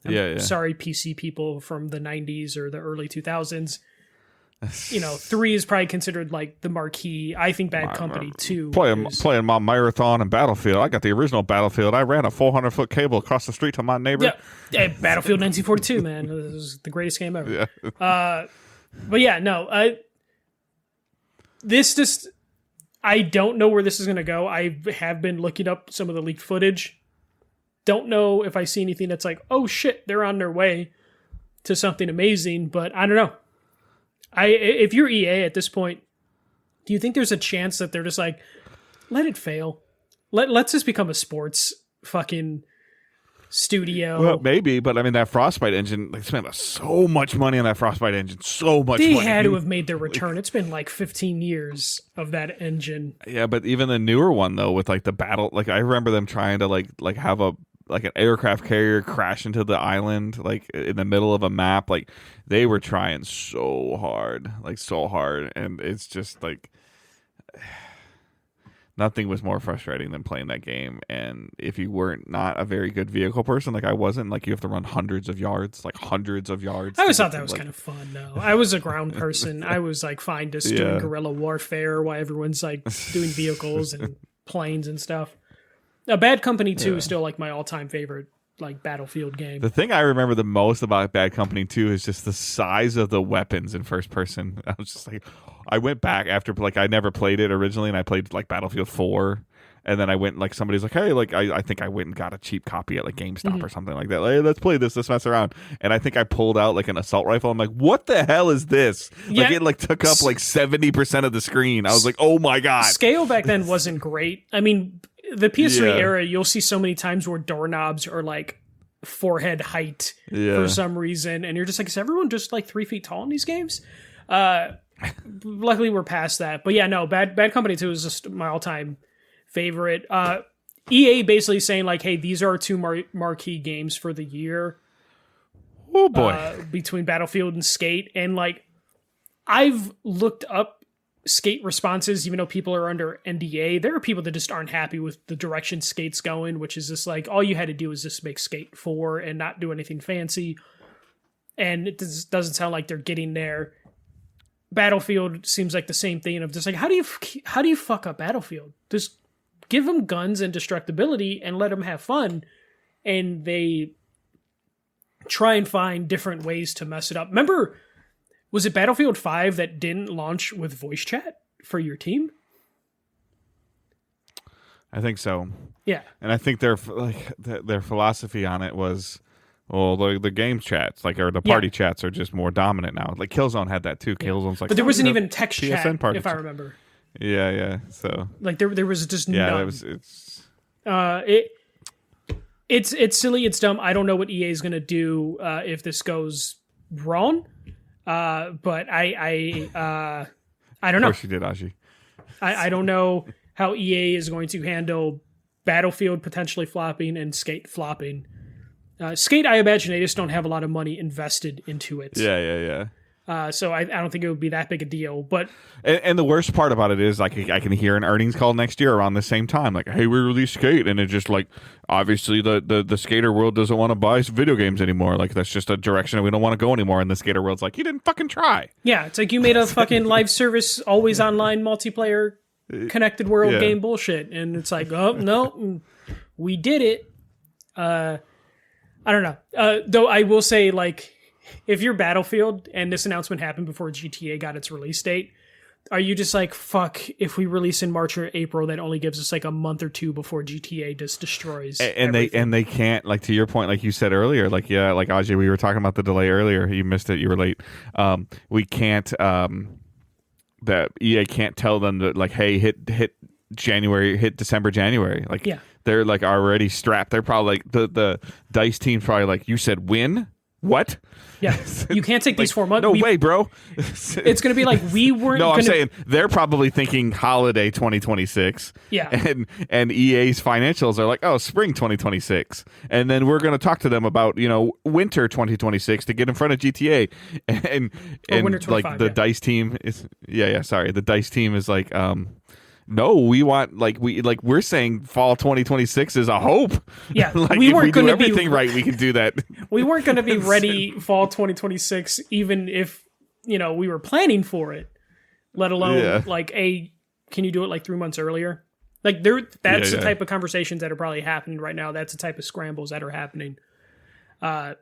Sorry, PC people from the 90s or the early 2000s. 3 is probably considered like the marquee. I think Bad Company 2. Playing my marathon and Battlefield. I got the original Battlefield. I ran a 400-foot cable across the street to my neighbor. Yeah, Battlefield 1942, man. This is the greatest game ever. Yeah. But yeah, no. This just... I don't know where this is going to go. I have been looking up some of the leaked footage. Don't know if I see anything that's like, oh shit, they're on their way to something amazing, but I don't know. If you're EA at this point, do you think there's a chance that they're just like, let it fail? Let's just become a sports fucking studio. Well, maybe, but I mean that Frostbite engine. They spent so much money on that Frostbite engine. So much. They money. had to have made their return. It's been like 15 years of that engine. Yeah, but even the newer one though, with like the battle, like I remember them trying to like have a like an aircraft carrier crash into the island like in the middle of a map. Like they were trying so hard, and it's just like. Nothing was more frustrating than playing that game, and if you weren't not a very good vehicle person, like I wasn't, like you have to run hundreds of yards. I always thought that was kind of fun, though. I was a ground person. I was like fine just doing guerrilla warfare while everyone's like doing vehicles and planes and stuff. Bad Company 2 is still like my all-time favorite like Battlefield game. The thing I remember the most about Bad Company 2 is just the size of the weapons in first person. I was just like, I went back after like I never played it originally, and I played like Battlefield 4, and then I went like somebody's like, hey, like I think I went and got a cheap copy at like GameStop or something like that. Like, hey, let's play this, let's mess around. And I think I pulled out like an assault rifle. I'm like, what the hell is this? Yeah. Like it like took up like 70% of the screen. I was like, oh my god. Scale back then wasn't great. I mean, the PS3 era, you'll see so many times where doorknobs are like forehead height for some reason, and you're just like, is everyone just like 3 feet tall in these games? Luckily we're past that, but yeah, no, Bad Company 2 is just my all-time favorite. EA basically saying like, hey, these are our two marquee games for the year. Oh boy. Between Battlefield and Skate, and like I've looked up Skate responses, even though people are under NDA. There are people that just aren't happy with the direction Skate's going, which is just like, all you had to do is just make Skate 4 and not do anything fancy. And it doesn't sound like they're getting there. Battlefield seems like the same thing of just like, how do you fuck up Battlefield? Just give them guns and destructibility and let them have fun. And they try and find different ways to mess it up. Remember, was it Battlefield 5 that didn't launch with voice chat for your team? I think so. Yeah. And I think their philosophy on it was, well, the game chats, like, or the party chats are just more dominant now. Like Killzone had that too. Killzone's like, but there wasn't even text PSN chat, party if I remember. Yeah. So like there was just none. It's silly. It's dumb. I don't know what EA is gonna do if this goes wrong. But I don't know. Of course you did, Aji. I don't know how EA is going to handle Battlefield potentially flopping and Skate flopping. Skate, I imagine they just don't have a lot of money invested into it. Yeah. So I don't think it would be that big a deal. But and the worst part about it is, like, I can hear an earnings call next year around the same time, like, hey, we released Skate, and it's just like, obviously the skater world doesn't want to buy video games anymore. Like, that's just a direction that we don't want to go anymore. And the skater world's like, you didn't fucking try. Yeah, it's like you made a fucking live service, always online multiplayer connected world game bullshit, and it's like, oh no, we did it. I don't know. Though I will say, like, if you're Battlefield and this announcement happened before GTA got its release date, are you just like, fuck, if we release in March or April, that only gives us like a month or two before GTA just destroys everything. They can't, like, to your point, like you said earlier, like, like Ajay, we were talking about the delay earlier. You missed it. You were late. We can't, that EA can't tell them that, like, hey, hit December, January. Like, they're like already strapped. They're probably like, the DICE team's probably like, you said when? What? Yeah, you can't take these 4 months. No way, bro. It's going to be like, we weren't. No, I'm saying they're probably thinking holiday 2026. Yeah, and EA's financials are like, oh, spring 2026, and then we're going to talk to them about winter 2026 to get in front of GTA, and winter 25, like the DICE team is the DICE team is like, no, we want, we're saying fall 2026 is a hope. Yeah, like, we weren't going to do everything right. We can do that. We weren't going to be ready fall 2026, even if we were planning for it. Let alone can you do it like 3 months earlier? Like that's the type of conversations that are probably happening right now. That's the type of scrambles that are happening. I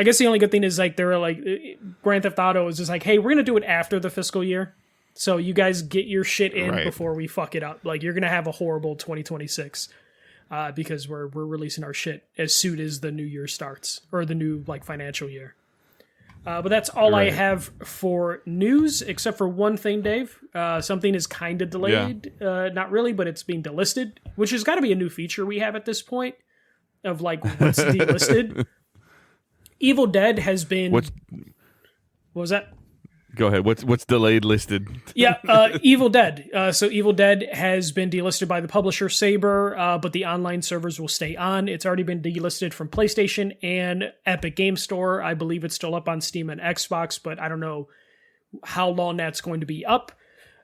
guess the only good thing is like they're like Grand Theft Auto is just like, hey, we're going to do it after the fiscal year. So you guys get your shit in before we fuck it up. Like, you're going to have a horrible 2026 because we're releasing our shit as soon as the new year starts, or the new financial year. But that's all I have for news, except for one thing, Dave. Something is kind of delayed. Not really, but it's being delisted, which has got to be a new feature we have at this point. of like what's delisted. Evil Dead has been. What was that? Go ahead. What's delayed listed? Yeah, Evil Dead. So Evil Dead has been delisted by the publisher Saber, but the online servers will stay on. It's already been delisted from PlayStation and Epic Game Store. I believe it's still up on Steam and Xbox, but I don't know how long that's going to be up.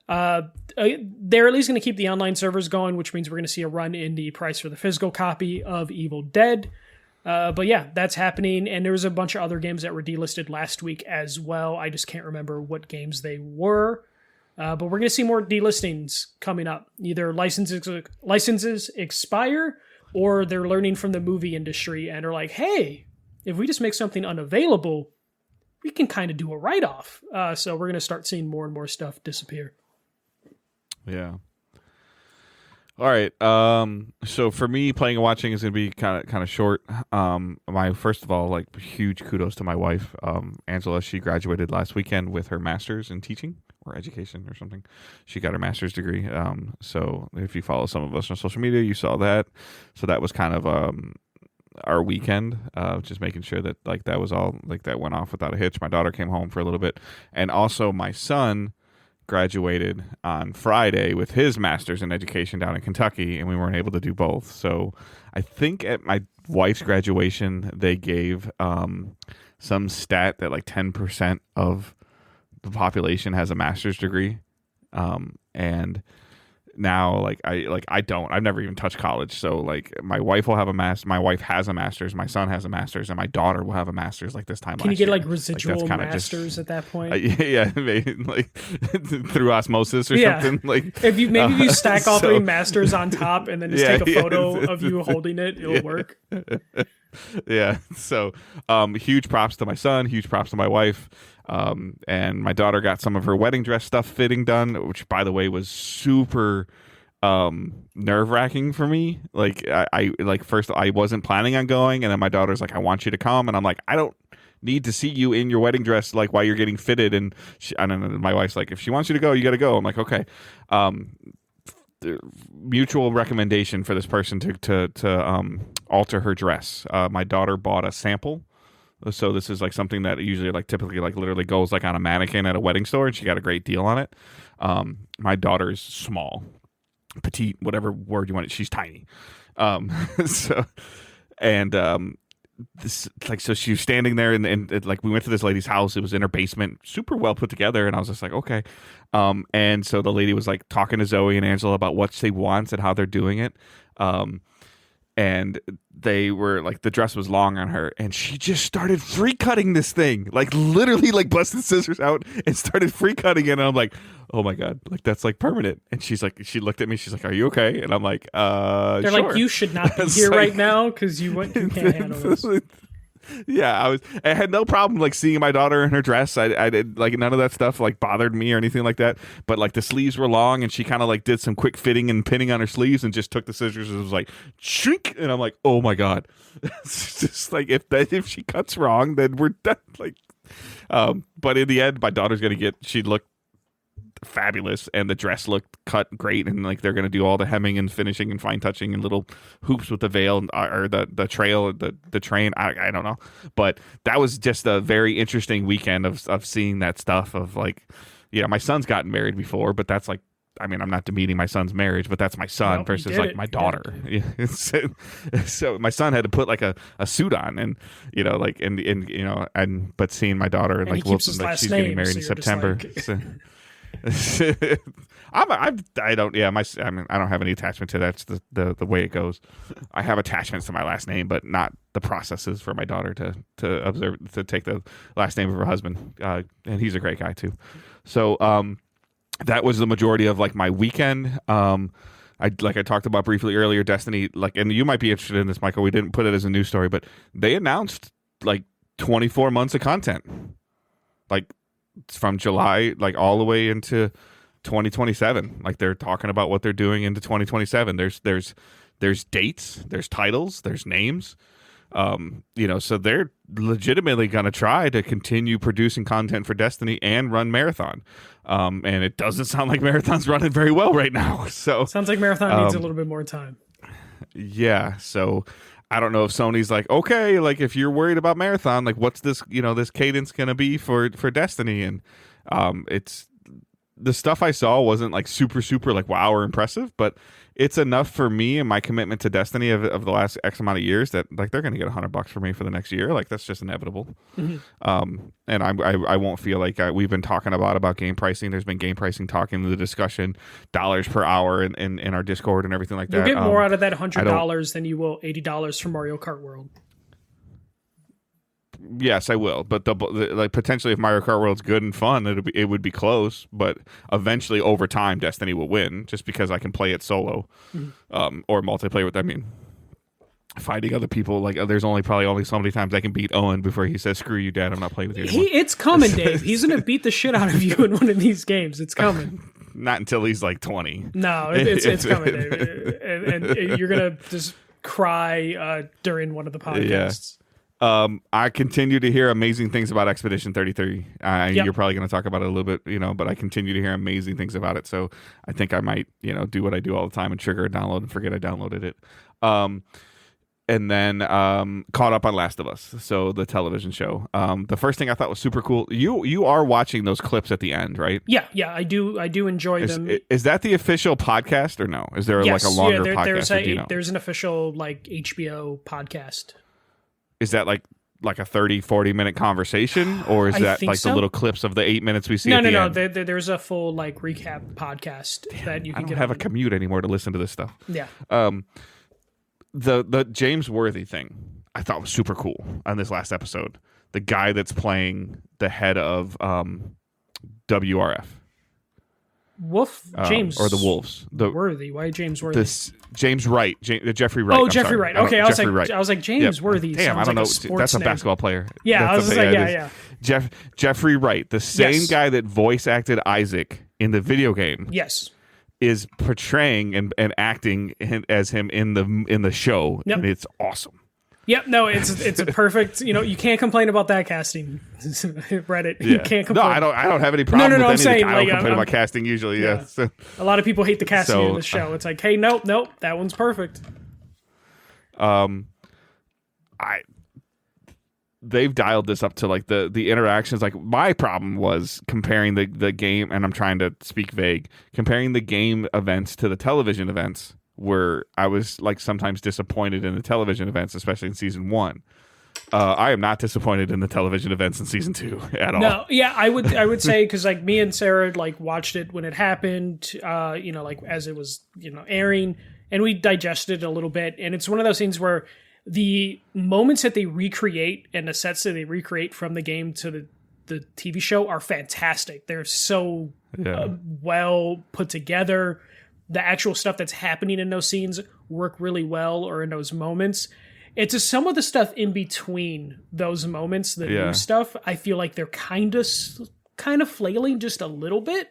They're at least going to keep the online servers going, which means we're going to see a run in the price for the physical copy of Evil Dead. But yeah, that's happening, and there was a bunch of other games that were delisted last week as well. I just can't remember what games they were. But we're going to see more delistings coming up. Either licenses expire, or they're learning from the movie industry and are like, hey, if we just make something unavailable, we can kind of do a write-off. So we're going to start seeing more and more stuff disappear. Yeah. All right. So for me, playing and watching is going to be kind of short. My first of all, like huge kudos to my wife, Angela. She graduated last weekend with her master's in teaching or education or something. She got her master's degree. So if you follow some of us on social media, you saw that. So that was kind of our weekend, just making sure that like that was all like that went off without a hitch. My daughter came home for a little bit, and also my son graduated on Friday with his master's in education down in Kentucky, and we weren't able to do both. So I think at my wife's graduation, they gave some stat that like 10% of the population has a master's degree. And now I've never even touched college. So like my wife will have my wife has a master's, my son has a master's, and my daughter will have a master's like this time Can you last get year. like residual masters at that point? Yeah, maybe like through osmosis or something. Like if you stack all three masters on top and then just take a photo of you holding it, it'll work. Yeah. So huge props to my son, huge props to my wife. And my daughter got some of her wedding dress stuff fitting done, which by the way was super nerve-wracking for me. Like I first I wasn't planning on going, and then my daughter's like, I want you to come, and I'm like, I don't need to see you in your wedding dress like while you're getting fitted. And I don't know, my wife's like, if she wants you to go, you got to go. I'm like, okay. Mutual recommendation for this person to alter her dress. My daughter bought a sample. So this is like something that usually like typically like literally goes like on a mannequin at a wedding store, and she got a great deal on it. My daughter's small, petite, whatever word you want. She's tiny. So she was standing there and like we went to this lady's house. It was in her basement, super well put together, and I was just like, okay. And so the lady was like talking to Zoe and Angela about what she wants and how they're doing it. And they were like, the dress was long on her, and she just started free cutting this thing, like literally like busted scissors out and started free cutting it. And I'm like, oh my God, like that's like permanent. And she's like, she looked at me, she's like, are you okay? And I'm like, they're sure. like, you should not be here right now because you can't handle this. Yeah, I had no problem like seeing my daughter in her dress. I did like none of that stuff like bothered me or anything like that. But like the sleeves were long, and she kind of like did some quick fitting and pinning on her sleeves and just took the scissors and was like shrink. And I'm like, oh my God, it's just like if she cuts wrong, then we're done. Like, but in the end, my daughter's she looked fabulous, and the dress looked cut great, and like they're gonna do all the hemming and finishing and fine touching and little hoops with the veil or the trail, the train. I don't know, but that was just a very interesting weekend of seeing that stuff of like, yeah, my son's gotten married before, but that's like, I mean, I'm not demeaning my son's marriage, but that's my son versus like my daughter. So my son had to put like a suit on, and you know, like but seeing my daughter and like Wilson, like she's getting married in September. I don't have any attachment to that. It's the way it goes. I have attachments to my last name, but not the processes for my daughter to take the last name of her husband. And he's a great guy too. So that was the majority of like my weekend. I talked about briefly earlier, Destiny, like, and you might be interested in this, Michael. We didn't put it as a news story, but they announced like 24 months of content, like from July, like all the way into 2027. Like they're talking about what they're doing into 2027. There's dates, there's titles, there's names. So they're legitimately going to try to continue producing content for Destiny and run Marathon. And it doesn't sound like Marathon's running very well right now. So sounds like Marathon needs a little bit more time. Yeah. So I don't know if Sony's like, okay, like if you're worried about Marathon, like what's this, this cadence gonna be for Destiny? And it's the stuff I saw wasn't like super like wow or impressive, but it's enough for me and my commitment to Destiny of the last X amount of years that like they're gonna get $100 for me for the next year. Like that's just inevitable. And I won't feel like we've been talking a lot about game pricing. There's been game pricing talk in the discussion, dollars per hour in our Discord and everything like that. You'll get more out of that $100 than you will $80 for Mario Kart World. Yes, I will, but like potentially, if Mario Kart World's good and fun, it would be close. But eventually, over time, Destiny will win, just because I can play it solo, or multiplayer with. I mean, fighting other people. Like, there's probably only so many times I can beat Owen before he says, "Screw you, Dad, I'm not playing with you anymore." It's coming, Dave. He's gonna beat the shit out of you in one of these games. It's coming. Not until he's like 20. No, it's coming, Dave. And you're gonna just cry during one of the podcasts. Yeah. I continue to hear amazing things about Expedition 33. You're probably going to talk about it a little bit, but I continue to hear amazing things about it. So I think I might, do what I do all the time and trigger a download and forget I downloaded it. And then caught up on Last of Us, so the television show. The first thing I thought was super cool. You are watching those clips at the end, right? Yeah, I do enjoy them. Is that the official podcast or no? Is there like a longer podcast? There's an official like HBO podcast. Is that like a 30-40 minute conversation, or is that like the little clips of the 8 minutes we see? No. There's a full like recap podcast that you can get. I don't have a commute anymore to listen to this stuff. Yeah. The James Worthy thing I thought was super cool on this last episode. The guy that's playing the head of WRF. James or the Wolves. Worthy. Why James Worthy? James Wright, Jeffrey Wright. Oh, Jeffrey Wright. Okay, I was like James Worthy. Damn, I don't know. That's a basketball player. Yeah, I was like, yeah. Jeffrey Wright, the same guy that voice acted Isaac in the video game. Yes. Is portraying and acting as him in the show. Yep. And it's awesome. Yep, no, it's a perfect. You can't complain about that casting. Reddit, yeah. You can't complain. No, I don't have any problem with anything. I don't complain about casting usually. Yeah. So, a lot of people hate the casting in this show. It's like, hey, nope, that one's perfect. They've dialed this up to like the interactions. Like my problem was comparing the game, and I'm trying to speak vague, comparing the game events to the television events, where I was like sometimes disappointed in the television events, especially in season 1. I am not disappointed in the television events in season 2 at all. No, yeah, I would say, because like me and Sarah like watched it when it happened, like as it was airing, and we digested it a little bit, and it's one of those things where the moments that they recreate and the sets that they recreate from the game to the TV show are fantastic. They're so well put together. The actual stuff that's happening in those scenes work really well, or in those moments. It's just some of the stuff in between those moments, the new stuff, I feel like they're kind of flailing just a little bit.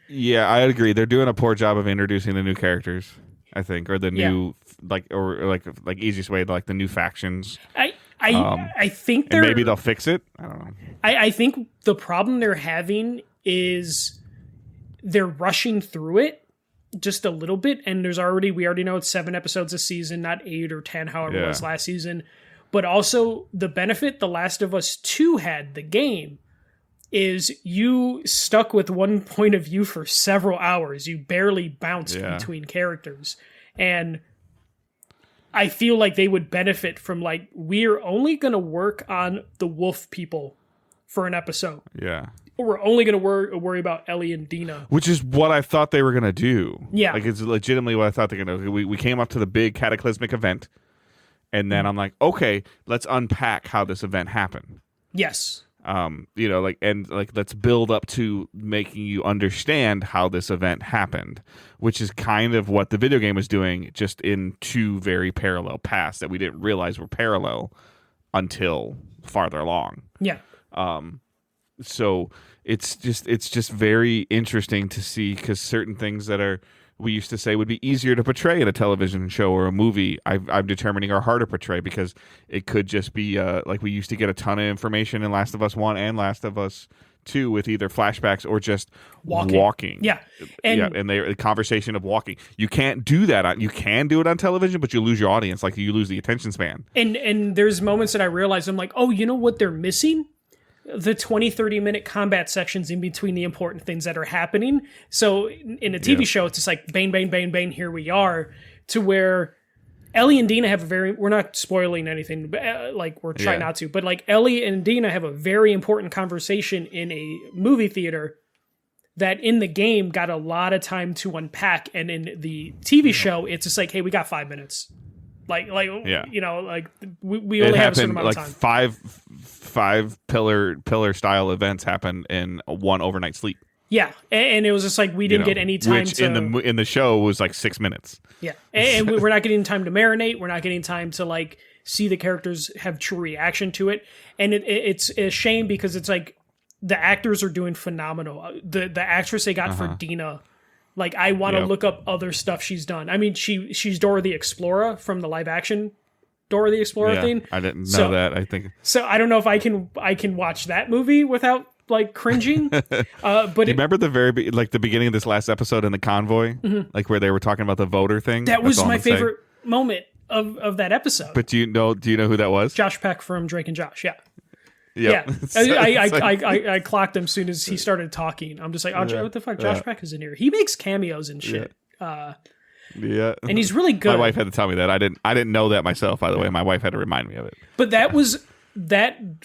Yeah, I agree. They're doing a poor job of introducing the new characters, I think, or the new like easiest way to like the new factions. I think they're, maybe they'll fix it. I don't know. I think the problem they're having is they're rushing through it just a little bit, and we already know it's 7 episodes a season, not 8 or 10, however it was last season. But also the benefit The Last of Us 2 had, the game, is you stuck with one point of view for several hours. You barely bounced between characters. And I feel like they would benefit from like, we're only going to work on the wolf people for an episode. Yeah. We're only going to worry about Ellie and Dina. Which is what I thought they were going to do. Yeah. Like, it's legitimately what I thought they were going to do. We came up to the big cataclysmic event, and then I'm like, okay, let's unpack how this event happened. Yes. Let's build up to making you understand how this event happened, which is kind of what the video game was doing, just in 2 very parallel paths that we didn't realize were parallel until farther along. Yeah. So it's just very interesting to see, because certain things that we used to say would be easier to portray in a television show or a movie, I'm determining are harder to portray, because it could just be like we used to get a ton of information in Last of Us 1 and Last of Us 2 with either flashbacks or just Walking. walking. Yeah. And the conversation of walking. You can't do that. You can do it on television, but you lose your audience. Like, you lose the attention span. And there's moments that I realize, I'm like, oh, you know what they're missing? The 20-30 minute combat sections in between the important things that are happening. So in a TV show, it's just like bang, bang, bang, bang, here we are, to where Ellie and Dina have we're not spoiling anything, but like, we're trying not to, but like, Ellie and Dina have a very important conversation in a movie theater that in the game got a lot of time to unpack. And in the TV show, it's just like, hey, we got 5 minutes. Like you know, like we only have a certain amount of time. Five pillar style events happen in one overnight sleep. Yeah, and it was just like we didn't get any time. Which in the show was like 6 minutes. Yeah, and we're not getting time to marinate. We're not getting time to like see the characters have true reaction to it, and it's a shame because it's like the actors are doing phenomenal. The actress they got for Dina. Like, I want to look up other stuff she's done. I mean, she's Dora the Explorer from the live action Dora the Explorer thing. I didn't know that. I think so. I don't know if I can watch that movie without like cringing. But you remember the the beginning of this last episode in the convoy, like where they were talking about the voter thing. That was my favorite moment of that episode. But do you know who that was? Josh Peck from Drake and Josh. Yeah. Yep. Yeah, I clocked him as soon as he started talking. I'm just like, oh, what the fuck? Josh Peck is in here. He makes cameos and shit. Yeah, and he's really good. My wife had to tell me that. I didn't know that myself. By the way, my wife had to remind me of it. But that was the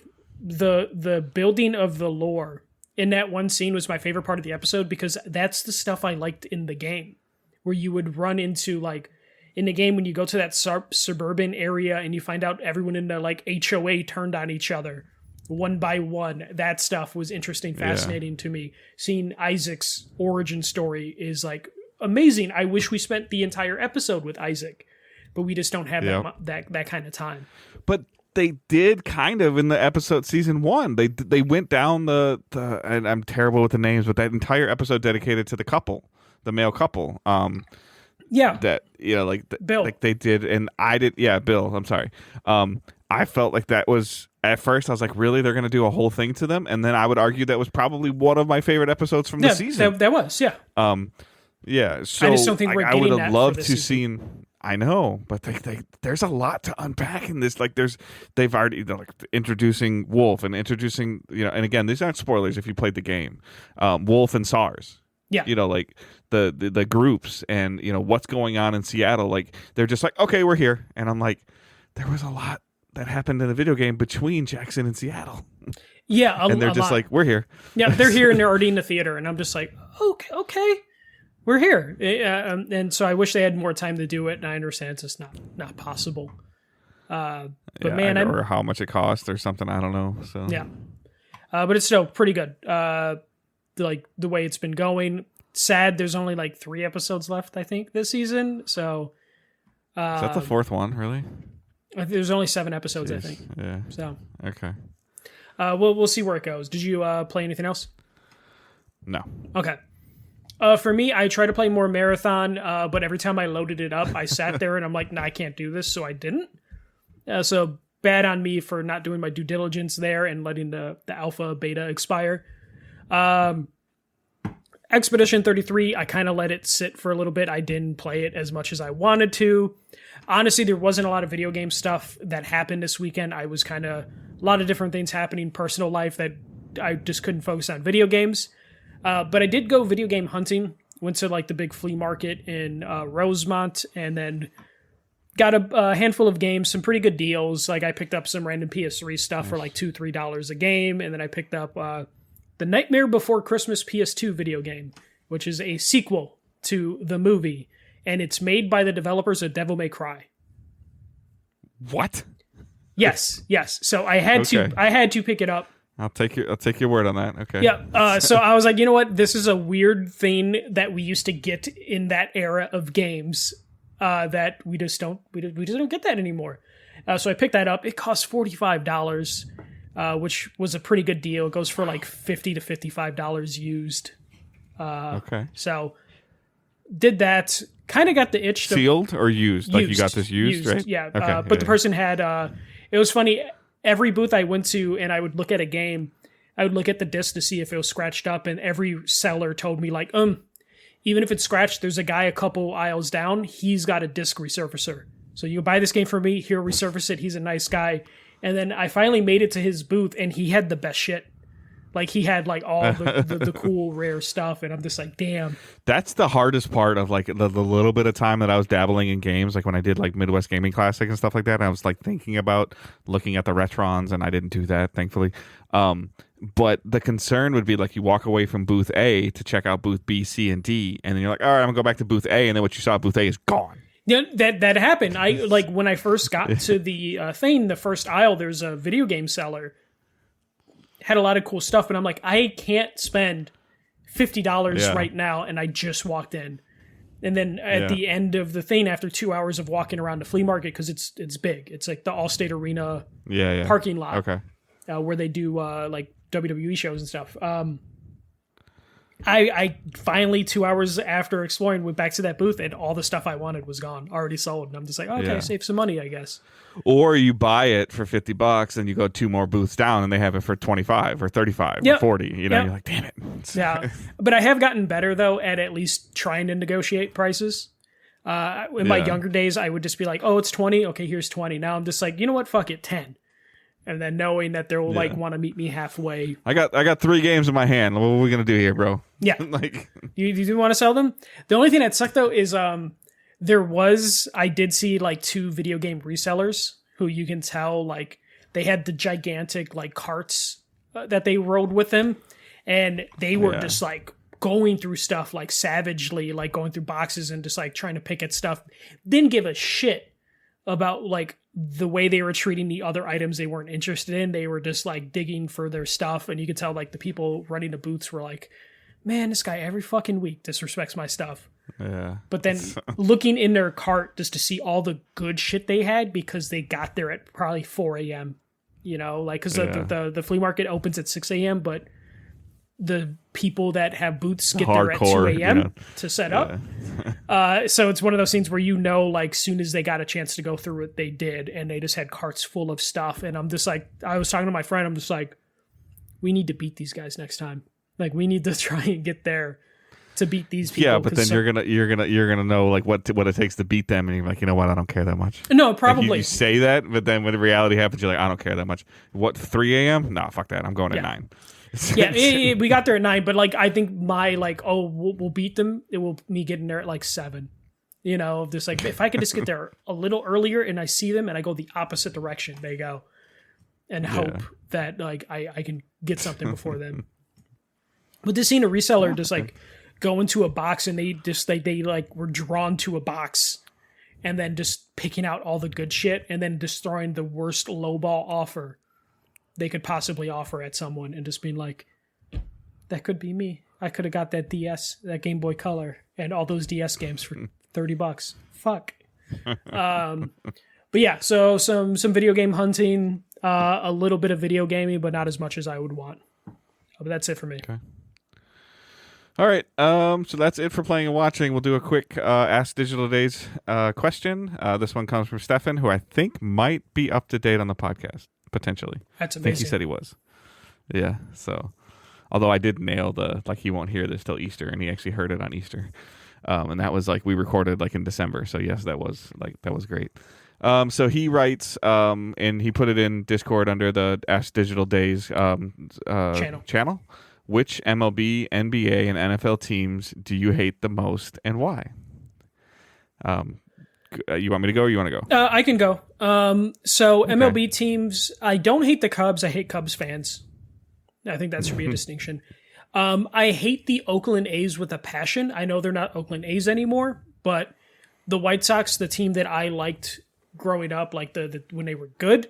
building of the lore in that one scene was my favorite part of the episode because that's the stuff I liked in the game, where you would run into like. In the game, when you go to that suburban area and you find out everyone in the like HOA turned on each other one by one, that stuff was interesting, fascinating to me. Seeing Isaac's origin story is like amazing. I wish we spent the entire episode with Isaac, but we just don't have that kind of time. But they did kind of in the episode season 1. They went down the and I'm terrible with the names, but that entire episode dedicated to the male couple. That Bill. Like they did, and I did. Yeah, Bill. I'm sorry. I felt like that was at first. I was like, really, they're going to do a whole thing to them, and then I would argue that was probably one of my favorite episodes from the season. That was, yeah. Yeah. So I just don't think we're getting that. I would have loved to seen. I know, but there's a lot to unpack in this. Like, they've already introducing Wolf and introducing and again, these aren't spoilers if you played the game. Wolf and SARS. Yeah. Like the groups and what's going on in Seattle. Like, they're just like, okay, we're here, and I'm like, there was a lot that happened in the video game between Jackson and Seattle. Yeah, and they're just like, we're here. Yeah, they're here and they're already in the theater, and I'm just like, okay, we're here. And so I wish they had more time to do it, and I understand it's just not possible. But man, or how much it cost or something, I don't know. So yeah, but it's still pretty good. Like the way it's been going. Sad, there's only like 3 episodes left, I think, this season. So is that the 4th one, really? There's only 7 episodes, I think. Yeah. So okay. We'll see where it goes. Did you play anything else? No. Okay. For me, I try to play more Marathon, but every time I loaded it up, I sat there and I'm like, nah, I can't do this, so I didn't. So bad on me for not doing my due diligence there and letting the alpha beta expire. Expedition 33, I kind of let it sit for a little bit. I didn't play it as much as I wanted to. Honestly, there wasn't a lot of video game stuff that happened this weekend. I was a lot of different things happening in personal life that I just couldn't focus on video games. But I did go video game hunting. Went to like the big flea market in Rosemont and then got a handful of games, some pretty good deals. Like I picked up some random PS3 stuff for like $2-3 a game. And then I picked up The Nightmare Before Christmas PS2 video game, which is a sequel to the movie, and it's made by the developers of Devil May Cry. What? Yes. So I had to pick it up. I'll take your word on that. Okay. Yeah. So I was like, you know what? This is a weird thing that we used to get in that era of games that we just don't get that anymore. So I picked that up. It cost $45. Which was a pretty good deal. It goes for like $50 to $55 used. Okay. So did that. Kind of got the itch. Sealed or used? Like you got this used, right? Yeah. Okay. But the person had. It was funny. Every booth I went to and I would look at a game, I would look at the disc to see if it was scratched up, and every seller told me like, even if it's scratched, there's a guy a couple aisles down. He's got a disc resurfacer. So you buy this game from me, he'll resurface it. He's a nice guy. And then I finally made it to his booth, and he had the best shit. Like, he had, like, all the cool, rare stuff, and I'm just like, damn. That's the hardest part of, like, the little bit of time that I was dabbling in games, like when I did, like, Midwest Gaming Classic and stuff like that, and I was, like, thinking about looking at the Retrons, and I didn't do that, thankfully. But the concern would be, like, you walk away from Booth A to check out Booth B, C, and D, and then you're like, all right, I'm going to go back to Booth A, and then what you saw at Booth A is gone. Yeah, that happened. Like, when I first got to the thing, the first aisle, there's a video game seller. Had a lot of cool stuff, but I'm like, I can't spend $50 right now, and I just walked in. And then at the end of the thing, after 2 hours of walking around the flea market, because it's big, it's like the Allstate Arena parking lot, where they do like WWE shows and stuff. I finally 2 hours after exploring went back to that booth, and all the stuff I wanted was gone, already sold. And I'm just like, okay, save some money, I guess. Or you buy it for $50 and you go 2 more booths down and they have it for 25 or 35 or 40. You know, you're like, damn it. Yeah. But I have gotten better though at least trying to negotiate prices. In my younger days, I would just be like, oh, it's 20. Okay, here's 20. Now I'm just like, you know what? Fuck it, 10. And then knowing that they'll like want to meet me halfway. I got 3 games in my hand. What are we gonna do here, bro? Yeah. Like you do want to sell them? The only thing that sucked though is I did see like 2 video game resellers who you can tell like they had the gigantic like carts that they rode with them, and they were just like going through stuff like savagely, like going through boxes and just like trying to pick at stuff. Didn't give a shit about like the way they were treating the other items they weren't interested in. They were just like digging for their stuff, and you could tell like the people running the booths were like, man, this guy every fucking week disrespects my stuff. Yeah. But then looking in their cart just to see all the good shit they had, because they got there at probably 4 a.m. You know, like, because the flea market opens at 6 a.m., but the people that have booths get there at 2 a.m. to set up. So it's one of those things where, you know, like, soon as they got a chance to go through it, they did, and they just had carts full of stuff. And I'm just like, I was talking to my friend, I'm just like, we need to beat these guys next time. Like, we need to try and get there to beat these people. Yeah, but then you're gonna know like what it takes to beat them, and you're like, you know what, I don't care that much. No, probably. Like, you say that, but then when the reality happens, you're like, I don't care that much. What, 3 a.m.? No, fuck that. I'm going at 9. We got there at 9, but like, I think my like, we'll beat them. It will me getting there at like 7. You know, just like, if I could just get there a little earlier and I see them and I go the opposite direction they go, and hope that like I can get something before them. But just seeing a reseller just like go into a box, and they just they like were drawn to a box, and then just picking out all the good shit, and then just throwing the worst lowball offer they could possibly offer at someone, and just being like, that could be me. I could have got that DS, that Game Boy Color, and all those DS games for $30. Fuck. But yeah, so some video game hunting, a little bit of video gaming, but not as much as I would want. But that's it for me. Okay. All right, so that's it for playing and watching. We'll do a quick Ask Digital Days question. This one comes from Stefan, who I think might be up to date on the podcast, potentially. That's amazing. I think he said he was. Yeah, so, although I did nail like, he won't hear this till Easter, and he actually heard it on Easter. And that was like, we recorded like in December, so yes, that was great. So he writes, and he put it in Discord under the Ask Digital Days channel. Which MLB, NBA, and NFL teams do you hate the most, and why? You want me to go, or you want to go? I can go. So MLB teams, I don't hate the Cubs. I hate Cubs fans. I think that should be a distinction. I hate the Oakland A's with a passion. I know they're not Oakland A's anymore, but the White Sox, the team that I liked growing up, like the when they were good,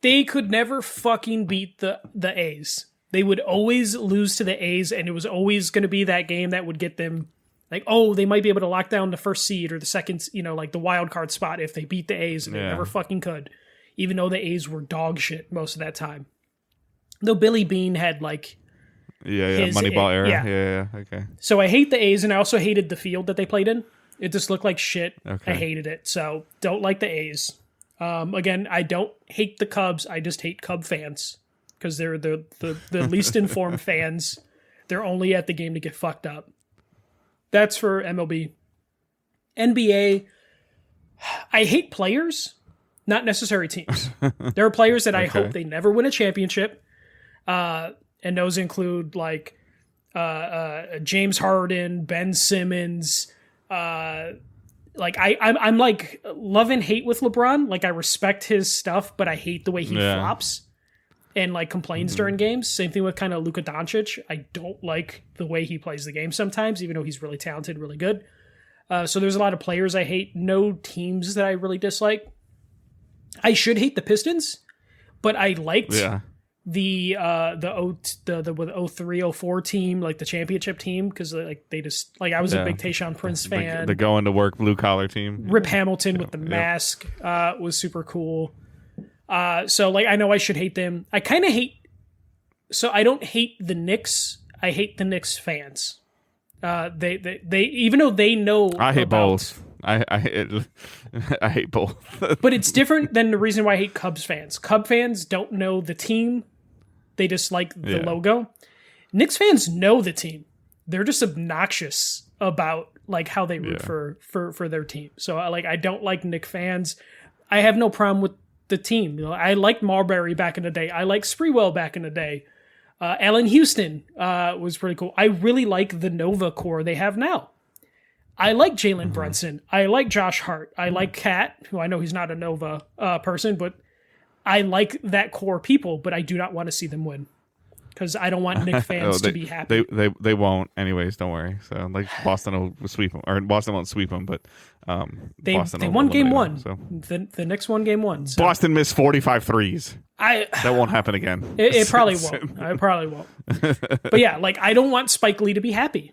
they could never fucking beat the A's. They would always lose to the A's, and it was always going to be that game that would get them, like, oh, they might be able to lock down the first seed or the second, you know, like the wild card spot if they beat the A's, and they never fucking could, even though the A's were dog shit most of that time. Though Billy Beane had like Moneyball era. Yeah, okay. So I hate the A's, and I also hated the field that they played in. It just looked like shit. Okay. I hated it, so don't like the A's. Again, I don't hate the Cubs. I just hate Cub fans. because they're the least informed fans. They're only at the game to get fucked up. That's for MLB. NBA, I hate players, not necessary teams. There are players that I hope they never win a championship. And those include like James Harden, Ben Simmons. Like I'm like love and hate with LeBron. Like I respect his stuff, but I hate the way he flops and like complains during games. Same thing with kind of Luka Doncic. I don't like the way he plays the game sometimes, even though he's really talented, really good. So there's a lot of players I hate. No teams that I really dislike. I should hate the Pistons, but I liked the 03, 04 team, like the championship team, because like they just like I was a big Tayshaun Prince fan. The going to work blue collar team. Rip Hamilton with the mask was super cool. So like I know I should hate them. I kind of hate. So I don't hate the Knicks. I hate the Knicks fans. They even though they know I hate both. I hate both. But it's different than the reason why I hate Cubs fans. Cub fans don't know the team. They just like the logo. Knicks fans know the team. They're just obnoxious about like how they root for their team. So I don't like Knicks fans. I have no problem with the team. You know, I liked Marbury back in the day. I liked Sprewell back in the day. Allen Houston was pretty cool. I really like the Nova core they have now. I like Jalen Brunson. I like Josh Hart. I like Cat, who I know he's not a Nova person, but I like that core people, but I do not want to see them win because I don't want Knicks fans to be happy. They won't anyways, don't worry. So like Boston will sweep them, or Boston won't sweep them, but they won game one. So. The Knicks won game one. So. Boston missed 45 threes. That won't happen again. It probably won't. I probably won't. But yeah, like I don't want Spike Lee to be happy.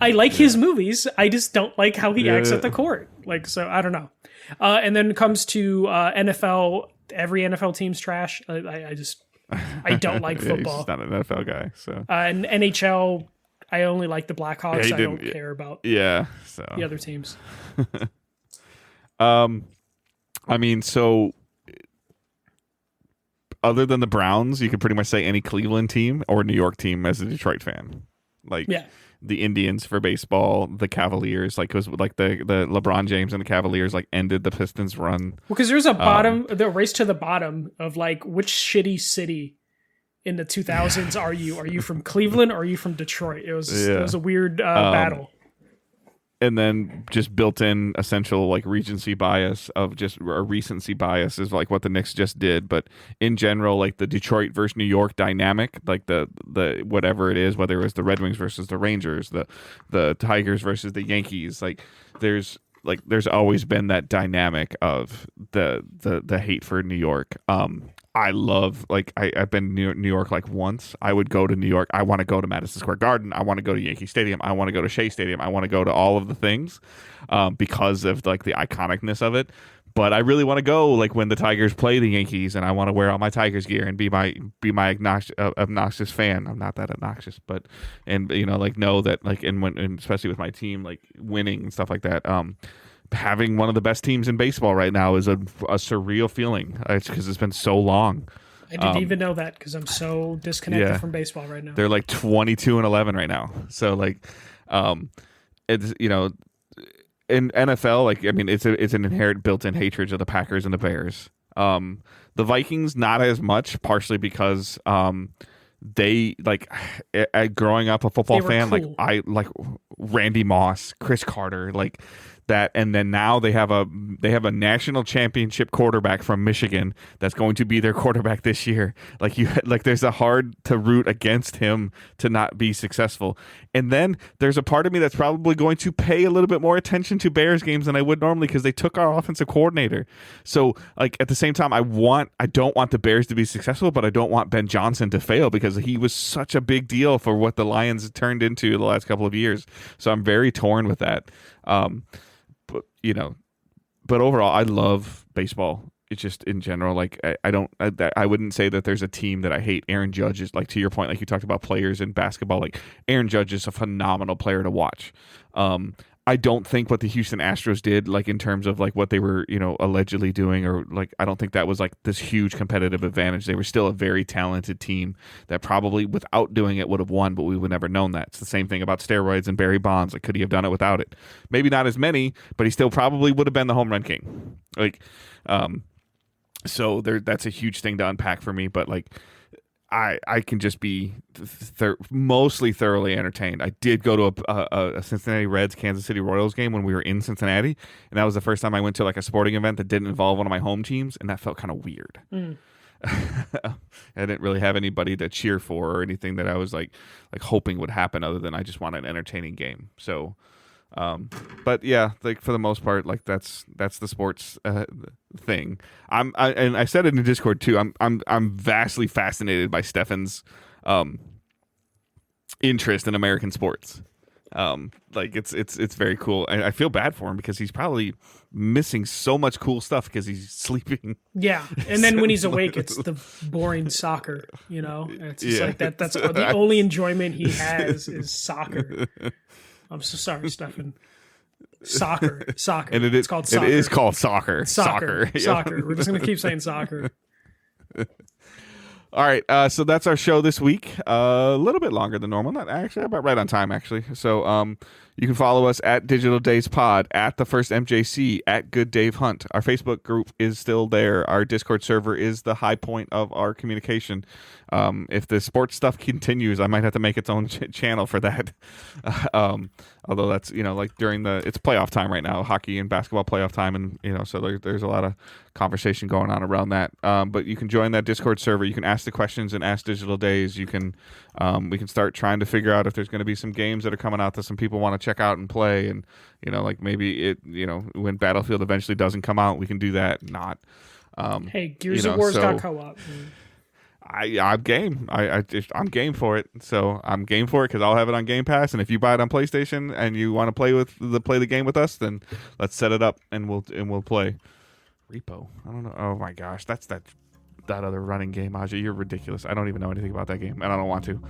I like his movies. I just don't like how he acts at the court. Like, so I don't know. And then it comes to NFL. Every NFL team's trash. I don't like football. He's not an NFL guy. So and NHL, I only like the Blackhawks. I don't care about the other teams. I mean, so other than the Browns, you could pretty much say any Cleveland team or New York team as a Detroit fan. Like the Indians for baseball, the Cavaliers, like because like the LeBron James and the Cavaliers like ended the Pistons run. Well, because there's the race to the bottom of like which shitty city in the 2000s are you? Are you from Cleveland or are you from Detroit? It was a weird battle. And then just built-in essential like recency bias of just a recency bias is like what the Knicks just did. But in general, like the Detroit versus New York dynamic, like the whatever it is, whether it was the Red Wings versus the Rangers, the Tigers versus the Yankees, like there's always been that dynamic of the hate for New York. I love, like, I've been to New York like once. I would go to New York. I want to go to Madison Square Garden. I want to go to Yankee Stadium. I want to go to Shea Stadium. I want to go to all of the things because of like the iconicness of it. But I really want to go like when the Tigers play the Yankees, and I want to wear all my Tigers gear and be my obnoxious fan. I'm not that obnoxious, but and you know like know that like and especially with my team like winning and stuff like that. Having one of the best teams in baseball right now is a surreal feeling. It's because it's been so long. I didn't even know that because I'm so disconnected from baseball right now. They're like 22-11 right now. So like, it's you know, in NFL, like I mean, it's an inherent built-in hatred of the Packers and the Bears. The Vikings not as much, partially because they like growing up a football fan, cool. Like I like Randy Moss, Chris Carter, like. That and then now they have a national championship quarterback from Michigan that's going to be their quarterback this year. Like there's a hard to root against him to not be successful. And then there's a part of me that's probably going to pay a little bit more attention to Bears games than I would normally because they took our offensive coordinator. So like at the same time, I don't want the Bears to be successful, but I don't want Ben Johnson to fail because he was such a big deal for what the Lions turned into the last couple of years. So I'm very torn with that. But you know, but overall, I love baseball. It's just in general, like I wouldn't say that there's a team that I hate. Aaron Judge is like to your point, like you talked about players in basketball. Like Aaron Judge is a phenomenal player to watch. I don't think what the Houston Astros did, like in terms of like what they were, allegedly doing, or like I don't think that was like this huge competitive advantage. They were still a very talented team that probably without doing it would have won, but we would never known that. It's the same thing about steroids and Barry Bonds. Like, could he have done it without it? Maybe not as many, but he still probably would have been the home run king. Like, so that's a huge thing to unpack for me. But like, I can just be mostly thoroughly entertained. I did go to a Cincinnati Reds Kansas City Royals game when we were in Cincinnati, and that was the first time I went to like a sporting event that didn't involve one of my home teams, and that felt kind of weird. I didn't really have anybody to cheer for or anything that I was like hoping would happen, other than I just want an entertaining game. So, but yeah, like for the most part, like that's the sports thing. And I said it in Discord too. I'm vastly fascinated by Stefan's interest in American sports. Like it's very cool. I feel bad for him because he's probably missing so much cool stuff because he's sleeping. Yeah, and then when he's awake, it's the boring soccer. It's just like that. That's the only enjoyment he has is soccer. I'm so sorry, Stefan. Soccer. And it's called soccer. It is called soccer. Soccer. We're just gonna keep saying soccer. All right, so that's our show this week. A little bit longer than normal. Not actually, about right on time, actually. So you can follow us at Digital Days Pod, at The First MJC, at Good Dave Hunt. Our Facebook group is still there. Our Discord server is the high point of our communication. If the sports stuff continues, I might have to make its own channel for that. Although that's, like during it's playoff time right now, hockey and basketball playoff time. And, so there's a lot of conversation going on around that. But you can join that Discord server. You can ask the questions and ask Digital Days. You can, we can start trying to figure out if there's going to be some games that are coming out that some people want to check out and play. And, like maybe when Battlefield eventually doesn't come out, we can do that. Not, hey, Gears of War's got co-op. I'm game. I'm game for it. So I'm game for it because I'll have it on Game Pass. And if you buy it on PlayStation and you want to play the game with us, then let's set it up and we'll play. Repo. I don't know. Oh my gosh, that's that other running game, Aja. You're ridiculous. I don't even know anything about that game, and I don't want to.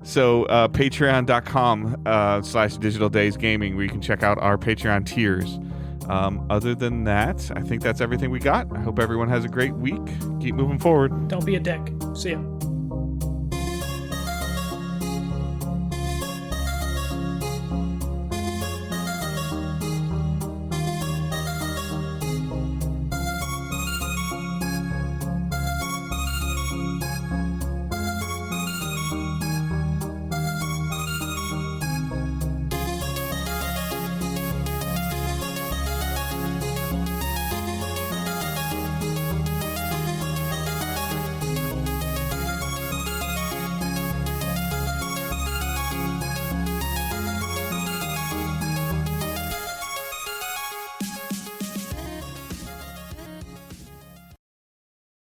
So patreon.com/Digital Days Gaming, where you can check out our Patreon tiers. Other than that, I think that's everything we got. I hope everyone has a great week. Keep moving forward. Don't be a dick. See ya.